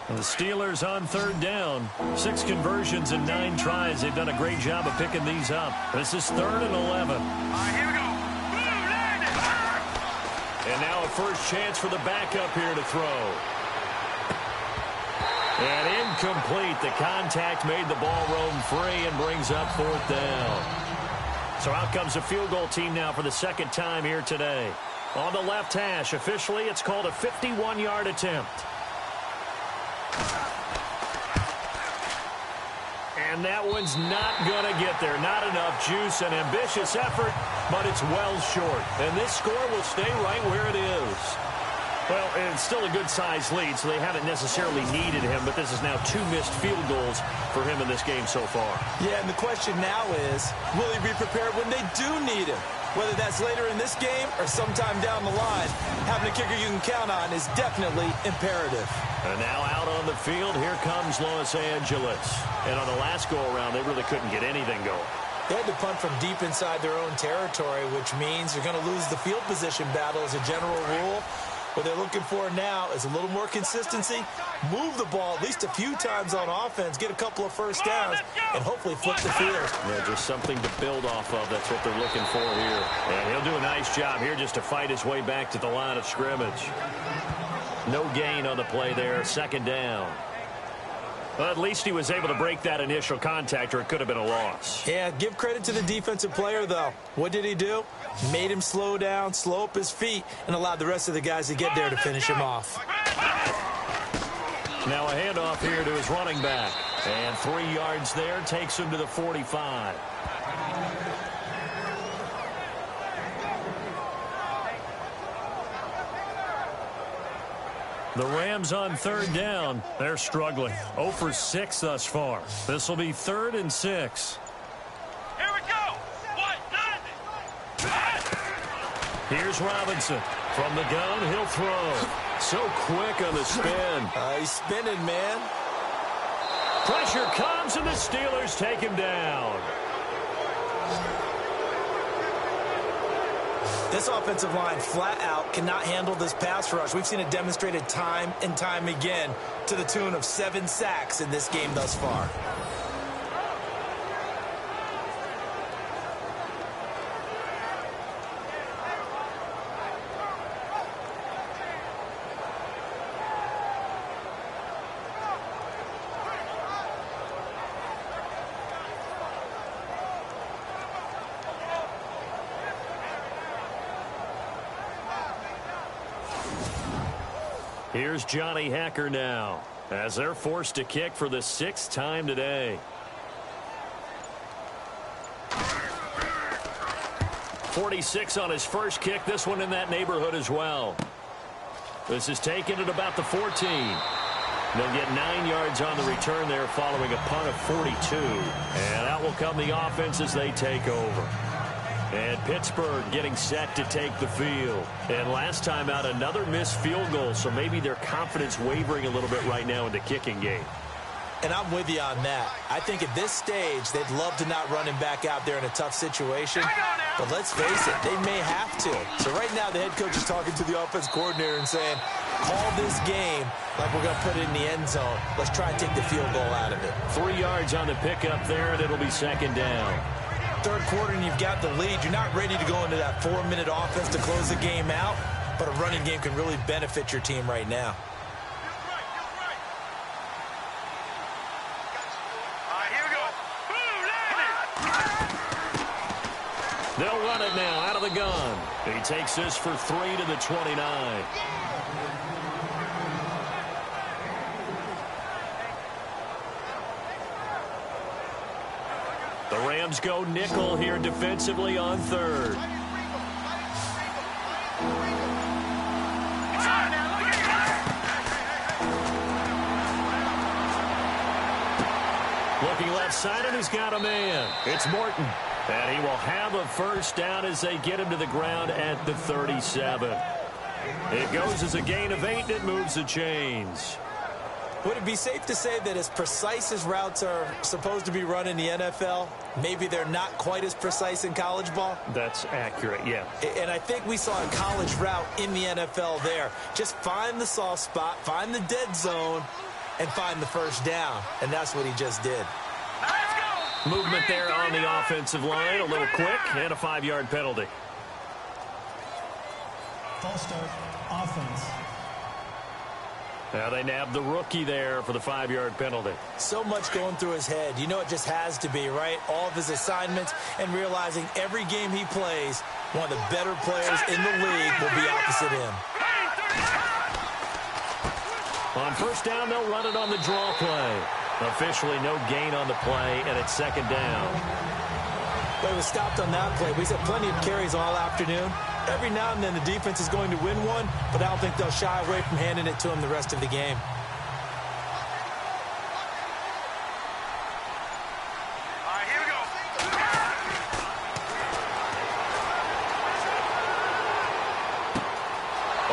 The Steelers on 3rd down. 6 conversions and 9 tries. They've done a great job of picking these up. This is 3rd and 11. Here we go. And now a first chance for the backup here to throw. And incomplete. The contact made the ball roam free and brings up 4th down. So out comes the field goal team now for the 2nd time here today. On the left hash, officially it's called a 51-yard attempt. And that one's not going to get there. Not enough juice. An ambitious effort, but it's well short. And this score will stay right where it is. Well, it's still a good-sized lead, so they haven't necessarily needed him, but this is now 2 missed field goals for him in this game so far. Yeah, and the question now is, will he be prepared when they do need him? Whether that's later in this game or sometime down the line, having a kicker you can count on is definitely imperative. And now out on the field, here comes Los Angeles. And on the last go-around, they really couldn't get anything going. They had to punt from deep inside their own territory, which means you're going to lose the field position battle as a general rule. What they're looking for now is a little more consistency, move the ball at least a few times on offense, get a couple of first downs, and hopefully flip the field. Yeah, just something to build off of. That's what they're looking for here. And he'll do a nice job here just to fight his way back to the line of scrimmage. No gain on the play there, second down. Well, at least he was able to break that initial contact, or it could have been a loss. Yeah, give credit to the defensive player, though. What did he do? Made him slow down, slow up his feet, and allowed the rest of the guys to get there to finish him off. Now a handoff here to his running back. And 3 yards there takes him to the 45. The Rams on third down. They're struggling. 0 for 6 thus far. This will be 3rd and 6. Here we go. Here's Robinson. From the gun, he'll throw. So quick on the spin. He's spinning, man. Pressure comes, and the Steelers take him down. This offensive line flat out cannot handle this pass rush. We've seen it demonstrated time and time again to the tune of 7 sacks in this game thus far. Here's Johnny Hacker now, as they're forced to kick for the 6th time today. 46 on his first kick, this one in that neighborhood as well. This is taken at about the 14. They'll get 9 yards on the return there following a punt of 42. And out will come the offense as they take over. And Pittsburgh getting set to take the field. And last time out, another missed field goal, so maybe their confidence wavering a little bit right now in the kicking game. And I'm with you on that. I think at this stage, they'd love to not run him back out there in a tough situation. But let's face it, they may have to. So right now, the head coach is talking to the offense coordinator and saying, call this game like we're going to put it in the end zone. Let's try and take the field goal out of it. 3 yards on the pickup there, and it'll be second down. Third quarter and you've got the lead. You're not ready to go into that 4-minute offense to close the game out, but a running game can really benefit your team right now. Here we go. They'll run it now out of the gun. He takes this for 3 to the 29. The Rams go nickel here defensively on third. Looking left side, and he's got a man. It's Morton. And he will have a first down as they get him to the ground at the 37. It goes as a gain of 8, and it moves the chains. Would it be safe to say that as precise as routes are supposed to be run in the NFL, maybe they're not quite as precise in college ball? That's accurate, yeah. And I think we saw a college route in the NFL there. Just find the soft spot, find the dead zone, and find the first down. And that's what he just did. Movement there on the offensive line, a little quick, and a 5-yard penalty. False start, offense. Now they nab the rookie there for the 5-yard penalty. So much going through his head. You know it just has to be, right? All of his assignments and realizing every game he plays, one of the better players in the league will be opposite him. On first down, they'll run it on the draw play. Officially no gain on the play, and it's second down. But it was stopped on that play. We've had plenty of carries all afternoon. Every now and then the defense is going to win one, but I don't think they'll shy away from handing it to him the rest of the game. Here we go.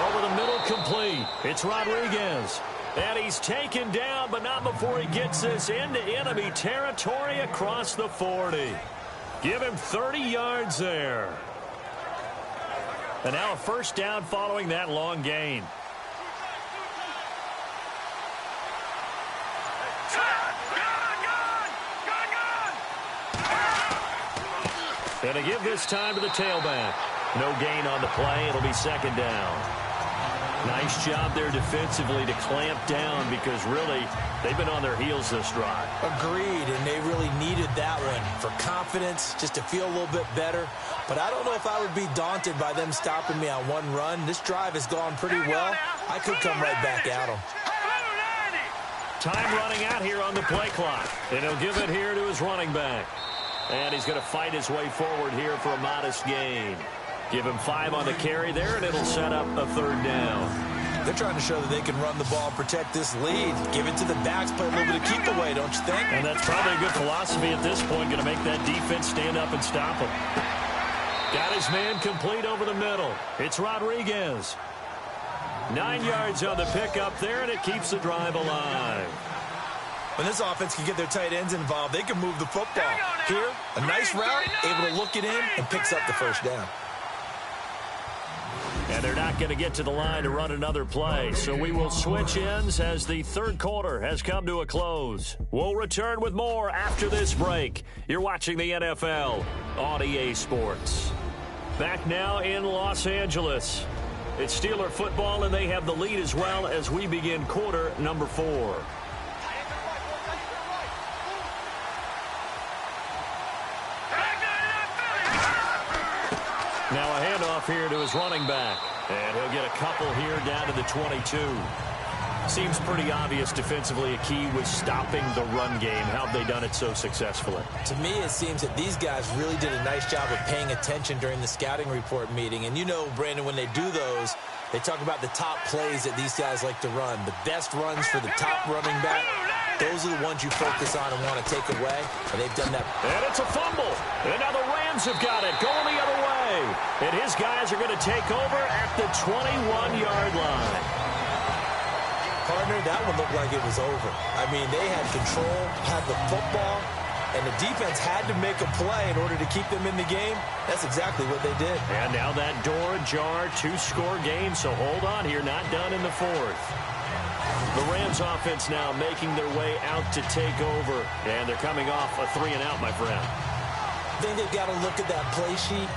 Over the middle, complete. It's Rodriguez. And he's taken down, but not before he gets this into enemy territory across the 40. Give him 30 yards there. And now a first down following that long gain. And to give this time to the tailback. No gain on the play. It'll be second down. Nice job there defensively to clamp down because really they've been on their heels this drive. Agreed, and they really needed that one for confidence, just to feel a little bit better. But I don't know if I would be daunted by them stopping me on one run. This drive has gone pretty well. I could come right back at them. Time running out here on the play clock. And he'll give it here to his running back. And he's going to fight his way forward here for a modest gain. Give him 5 on the carry there, and it'll set up a third down. They're trying to show that they can run the ball and protect this lead. Give it to the backs, play a little bit of keep away, don't you think? And that's probably a good philosophy at this point, going to make that defense stand up and stop him. Got his man complete over the middle. It's Rodriguez. 9 yards on the pickup there, and it keeps the drive alive. When this offense can get their tight ends involved, they can move the football. Here, a nice route, able to look it in, and picks up the first down. And they're not going to get to the line to run another play, so we will switch ends as the third quarter has come to a close. We'll return with more after this break. You're watching the NFL on EA Sports. Back now in Los Angeles. It's Steeler football, and they have the lead as well as we begin quarter number 4. Now a handoff here to his running back. And he'll get a couple here down to the 22. Seems pretty obvious defensively a key was stopping the run game. How have they done it so successfully? To me, it seems that these guys really did a nice job of paying attention during the scouting report meeting. And you know, Brandon, when they do those, they talk about the top plays that these guys like to run. The best runs for the top running back. Those are the ones you focus on and want to take away. And they've done that. And it's a fumble. And now the Rams have got it going the other way. And his guys are going to take over at the 21-yard line. Partner, that one looked like it was over. I mean, they had control, had the football, and the defense had to make a play in order to keep them in the game. That's exactly what they did. And now that door ajar, 2-score game, so hold on here, not done in the fourth. The Rams offense now making their way out to take over, and they're coming off a 3-and-out, my friend. I think they've got to look at that play sheet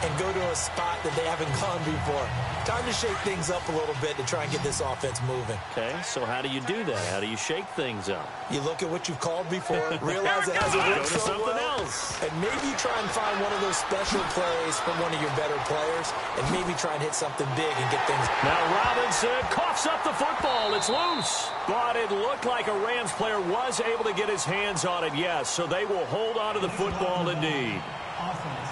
and go to a spot that they haven't gone before. Time to shake things up a little bit to try and get this offense moving. Okay, so how do you do that? How do you shake things up? You look at what you've called before, realize it hasn't worked so well, and maybe you try and find one of those special plays from one of your better players, and maybe try and hit something big and get things. Now Robinson coughs up the football. It's loose. But it looked like a Rams player was able to get his hands on it, yes, so they will hold on to the football indeed. Offense.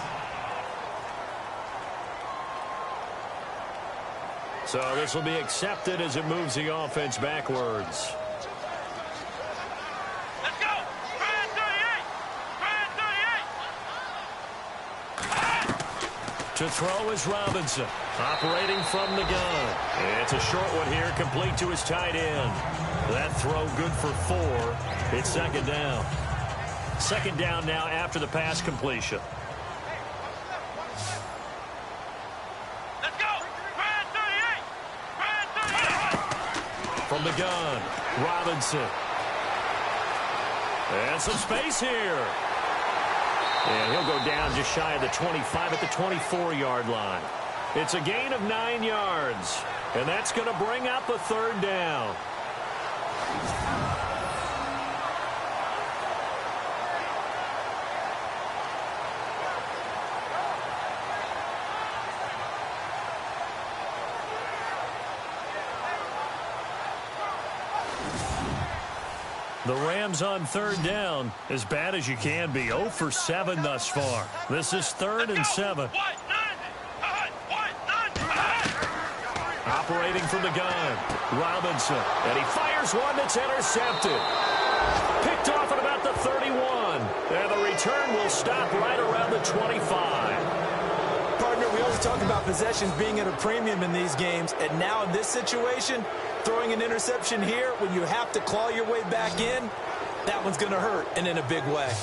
So this will be accepted as it moves the offense backwards. Let's go. Brand 38. To throw is Robinson, operating from the gun. It's a short one here, complete to his tight end. That throw good for 4. It's second down. Second down now after the pass completion. Let's go. Brand 38. Brand 38. From the gun, Robinson. And some space here. And he'll go down just shy of the 25 at the 24-yard line. It's a gain of 9 yards. And that's going to bring up a third down. The Rams on third down, as bad as you can be. 0 for 7 thus far. This is 3rd and 7. Operating from the gun, Robinson. And he fires one that's intercepted. Picked off at about the 31. And the return will stop right around the 25. Partner, we always talk about possessions being at a premium in these games, and now in this situation, throwing an interception here when you have to claw your way back in, that one's going to hurt, and in a big way.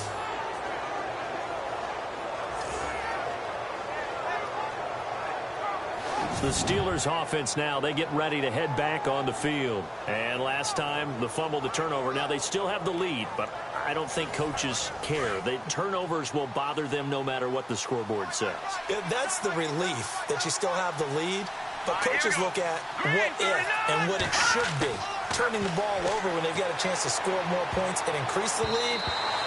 The Steelers offense now, they get ready to head back on the field. And last time, the fumble, the turnover. Now they still have the lead, but I don't think coaches care. The turnovers will bother them no matter what the scoreboard says. Yeah, that's the relief that you still have the lead. But coaches look at what if and what it should be. Turning the ball over when they've got a chance to score more points and increase the lead,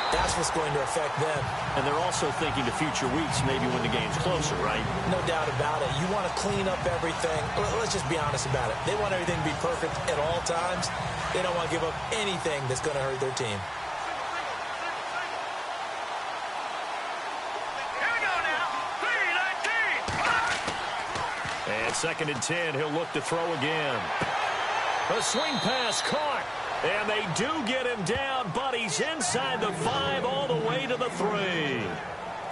that's what's going to affect them. And they're also thinking to future weeks, maybe when the game's closer, right? No doubt about it. You want to clean up everything. Let's just be honest about it. They want everything to be perfect at all times. They don't want to give up anything that's going to hurt their team. Here we go now. 3-19. And 2nd and 10, he'll look to throw again. A swing pass caught. And they do get him down, but he's inside the 5 all the way to the 3.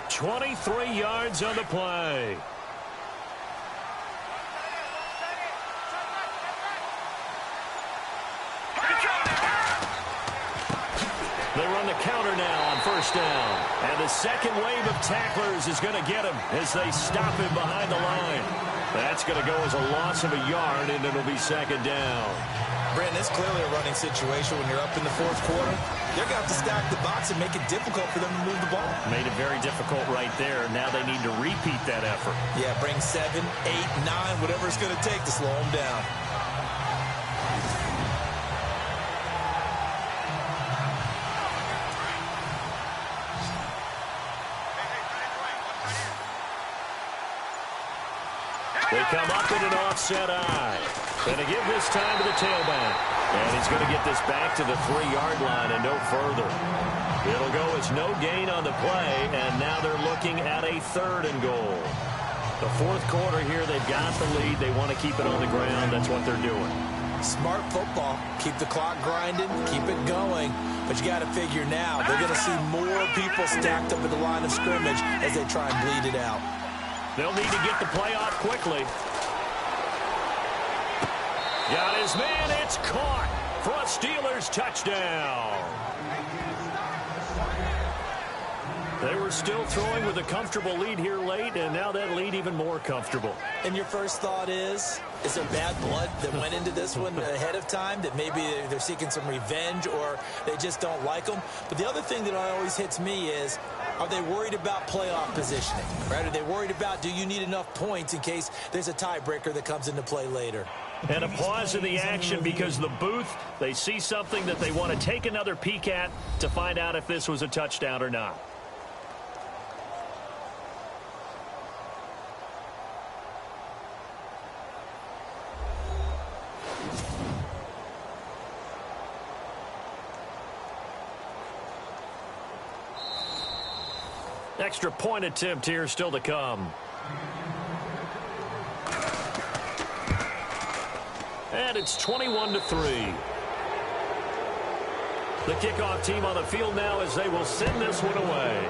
23 yards on the play. They run the counter now on 1st down. And the second wave of tacklers is going to get him as they stop him behind the line. That's going to go as a loss of a yard, and it'll be 2nd down. Brandon, it's clearly a running situation when you're up in the 4th quarter. They're going to have to stack the box and make it difficult for them to move the ball. Made it very difficult right there. Now they need to repeat that effort. Yeah, bring 7, 8, 9, whatever it's going to take to slow them down. They come up in an offset eye. And they give this time to the tailback. And he's going to get this back to the 3-yard line and no further. It'll go as no gain on the play, and now they're looking at a 3rd and goal. The 4th quarter here, they've got the lead. They want to keep it on the ground. That's what they're doing. Smart football. Keep the clock grinding, keep it going. But you got to figure now, they're going to see more people stacked up at the line of scrimmage as they try and bleed it out. They'll need to get the play off quickly. Got his man. It's caught for a Steelers touchdown. They were still throwing with a comfortable lead here late, and now that lead even more comfortable. And your first thought is there bad blood that went into this one ahead of time, that maybe they're seeking some revenge or they just don't like them? But the other thing that always hits me is, are they worried about playoff positioning? Right? Are they worried about, do you need enough points in case there's a tiebreaker that comes into play later? And a pause in the action because the booth, they see something that they want to take another peek at to find out if this was a touchdown or not. Extra point attempt here still to come. And it's 21-3. The kickoff team on the field now as they will send this one away.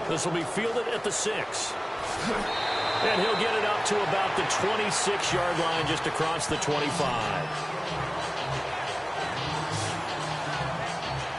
This will be fielded at the 6. And he'll get it up to about the 26-yard line, just across the 25.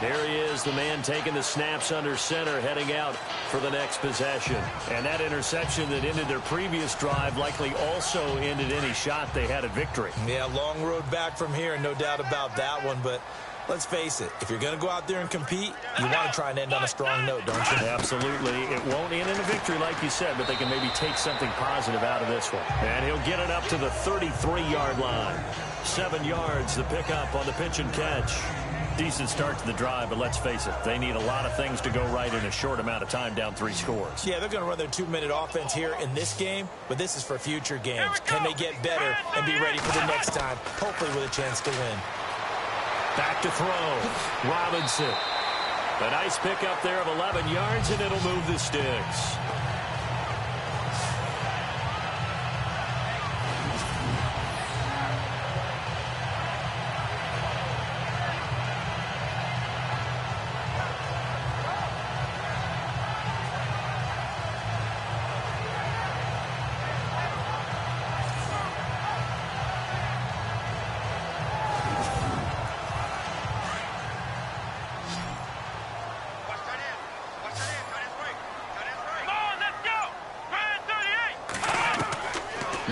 There he is, the man taking the snaps under center, heading out for the next possession. And that interception that ended their previous drive likely also ended any shot they had at victory. Yeah, long road back from here, no doubt about that one. But let's face it, if you're going to go out there and compete, you want to try and end on a strong note, don't you? Absolutely. It won't end in a victory, like you said, but they can maybe take something positive out of this one. And he'll get it up to the 33-yard line. 7 yards, the pickup on the pitch and catch. Decent start to the drive, but let's face it, they need a lot of things to go right in a short amount of time, down 3 scores. Yeah, they're going to run their 2-minute offense here in this game, but this is for future games. Can they get better and be ready for the next time, hopefully with a chance to win? Back to throw. Robinson. A nice pickup there of 11 yards, and it'll move the sticks.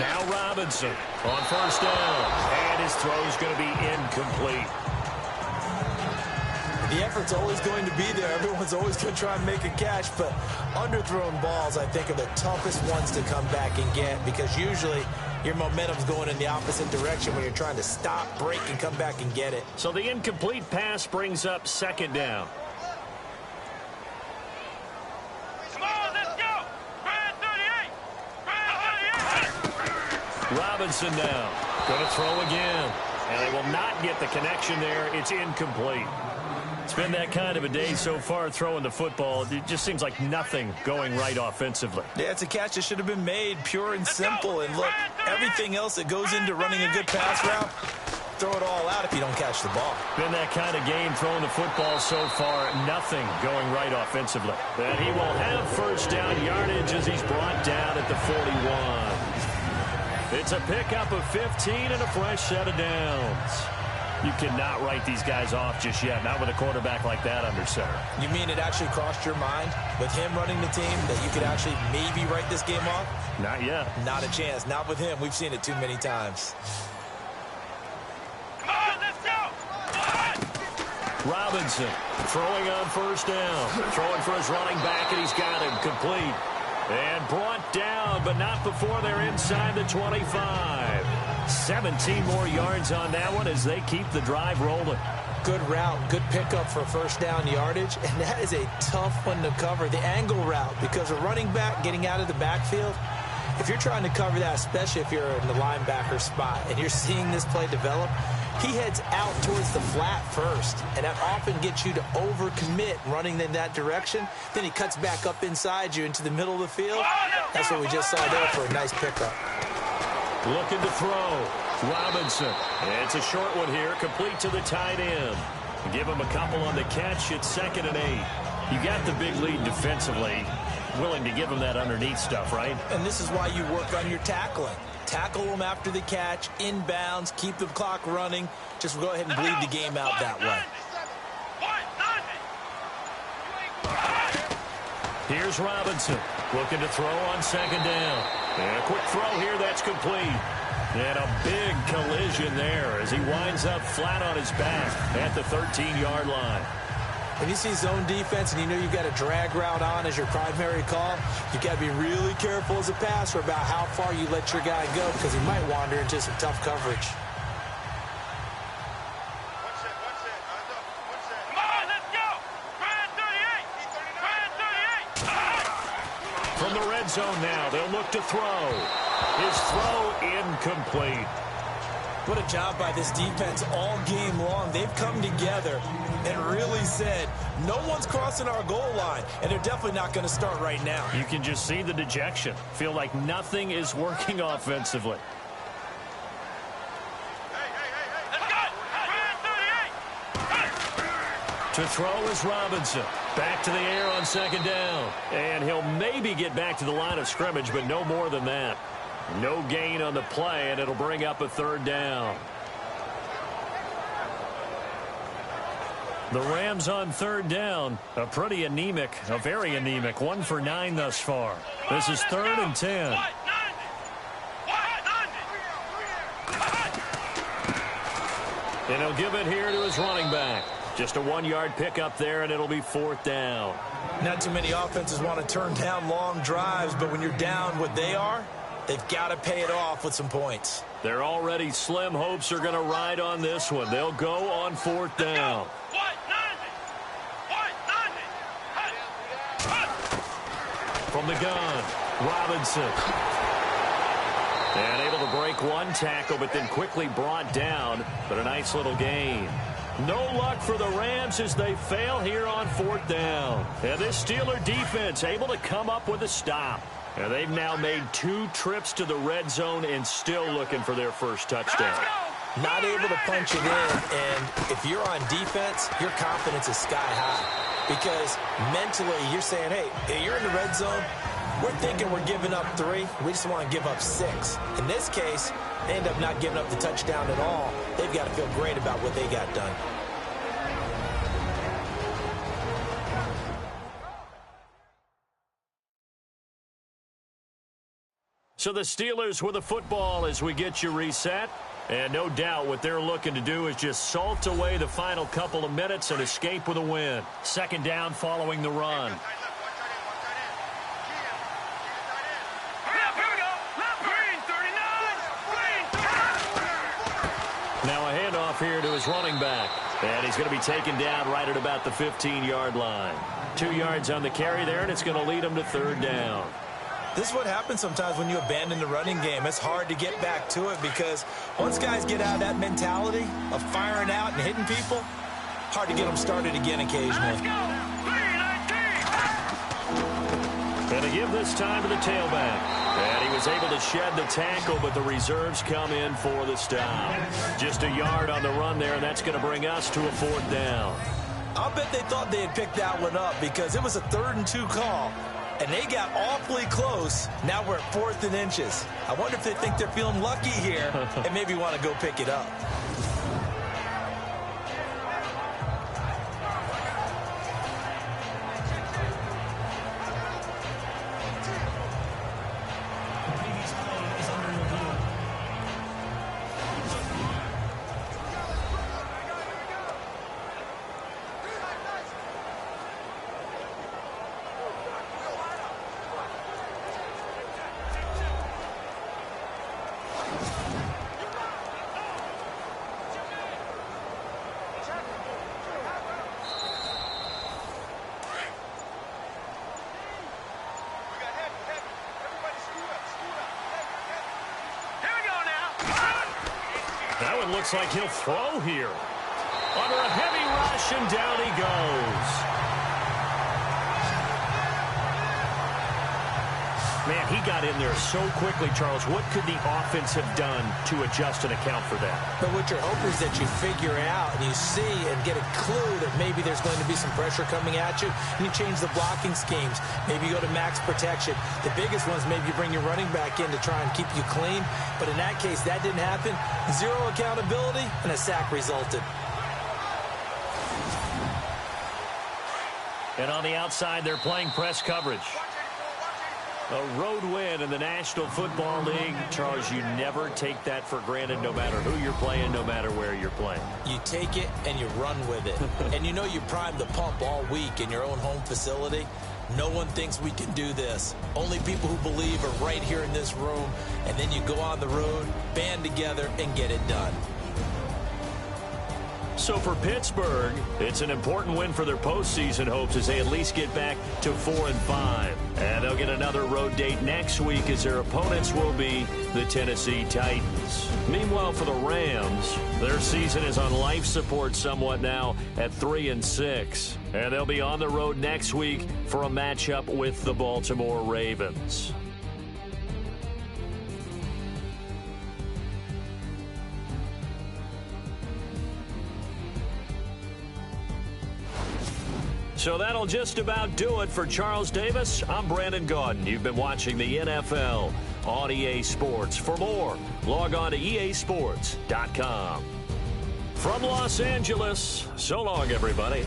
Now Robinson on first down. And his throw's going to be incomplete. The effort's always going to be there. Everyone's always going to try and make a catch, but underthrown balls, I think, are the toughest ones to come back and get because usually your momentum's going in the opposite direction when you're trying to stop, break, and come back and get it. So the incomplete pass brings up second down. Come on, let's go. Brand 38. Brand 38. Robinson now. Going to throw again. And they will not get the connection there. It's incomplete. It's been that kind of a day so far throwing the football. It just seems like nothing going right offensively. Yeah, it's a catch that should have been made, pure and simple. And look, everything else that goes into running a good pass route, throw it all out if you don't catch the ball. Been that kind of game throwing the football so far. Nothing going right offensively. And he will have first down yardage as he's brought down at the 41. It's a pickup of 15 and a fresh set of downs. You cannot write these guys off just yet, not with a quarterback like that under center. You mean it actually crossed your mind with him running the team that you could actually maybe write this game off? Not yet. Not a chance. Not with him. We've seen it too many times. Come on, let's go. Robinson throwing on first down. Throwing for his running back, and he's got him complete. And brought down, but not before they're inside the 25. 17 more yards on that one as they keep the drive rolling. Good route, good pickup for first down yardage, and that is a tough one to cover, the angle route, because a running back getting out of the backfield, if you're trying to cover that, especially if you're in the linebacker spot and you're seeing this play develop, he heads out towards the flat first, and that often gets you to overcommit running in that direction. Then he cuts back up inside you into the middle of the field. That's what we just saw there for a nice pickup. Looking to throw. Robinson. It's a short one here, complete to the tight end. Give him a couple on the catch. It's 2nd and 8. You got the big lead defensively. Willing to give him that underneath stuff, right? And this is why you work on your tackling. Tackle them after the catch, inbounds, keep the clock running. Just go ahead and bleed the game out that way. Here's Robinson looking to throw on 2nd down. And a quick throw here, that's complete. And a big collision there as he winds up flat on his back at the 13-yard line. When you see zone defense and you know you've got a drag route on as your primary call, you've got to be really careful as a passer about how far you let your guy go because he might wander into some tough coverage. From the red zone now, they'll look to throw. His throw incomplete. What a job by this defense all game long. They've come together and really said, no one's crossing our goal line, and they're definitely not going to start right now. You can just see the dejection. Feel like nothing is working offensively. To throw is Robinson. Back to the air on 2nd down. And he'll maybe get back to the line of scrimmage, but no more than that. No gain on the play, and it'll bring up a 3rd down. The Rams on 3rd down. A pretty anemic, a very anemic 1 for 9 thus far. This is 3rd and 10. And he'll give it here to his running back. Just a 1-yard pickup there, and it'll be 4th down. Not too many offenses want to turn down long drives, but when you're down what they are, they've got to pay it off with some points. Their already slim hopes are going to ride on this one. They'll go on 4th down. From the gun, Robinson. And able to break one tackle, but then quickly brought down. But a nice little gain. No luck for the Rams as they fail here on 4th down. And this Steeler defense able to come up with a stop. And they've now made 2 trips to the red zone and still looking for their first touchdown. Not able to punch it in, and if you're on defense, your confidence is sky high. Because mentally, you're saying, hey, you're in the red zone. We're thinking we're giving up 3. We just want to give up 6. In this case, they end up not giving up the touchdown at all. They've got to feel great about what they got done. So the Steelers with the football as we get you reset. And no doubt what they're looking to do is just salt away the final couple of minutes and escape with a win. Second down following the run. Now a handoff here to his running back. And he's going to be taken down right at about the 15-yard line. 2 yards on the carry there, and it's going to lead him to third down. This is what happens sometimes when you abandon the running game. It's hard to get back to it because once guys get out of that mentality of firing out and hitting people, hard to get them started again occasionally. And to give this time to the tailback. And he was able to shed the tackle, but the reserves come in for the stop. Just a yard on the run there, and that's going to bring us to a fourth down. I'll bet they thought they had picked that one up because it was a 3rd and 2 call. And they got awfully close. Now we're at 4th and inches. I wonder if they think they're feeling lucky here and maybe want to go pick it up. That one looks like he'll throw here. Under a heavy rush, and down he goes. Man, he got in there so quickly, Charles. What could the offense have done to adjust and account for that? But what you're hoping is that you figure out and you see and get a clue that maybe there's going to be some pressure coming at you, and you change the blocking schemes. Maybe you go to max protection. The biggest one is maybe you bring your running back in to try and keep you clean. But in that case, that didn't happen. Zero accountability, and a sack resulted. And on the outside, they're playing press coverage. A road win in the National Football League. Charles, you never take that for granted no matter who you're playing, no matter where you're playing. You take it and you run with it. And you know you primed the pump all week in your own home facility. No one thinks we can do this. Only people who believe are right here in this room. And then you go on the road, band together, and get it done. So for Pittsburgh, it's an important win for their postseason hopes as they at least get back to 4-5. And they'll get another road date next week as their opponents will be the Tennessee Titans. Meanwhile, for the Rams, their season is on life support somewhat now at 3-6. And they'll be on the road next week for a matchup with the Baltimore Ravens. So that'll just about do it for Charles Davis. I'm Brandon Gaudin. You've been watching the NFL on EA Sports. For more, log on to easports.com. From Los Angeles, so long, everybody.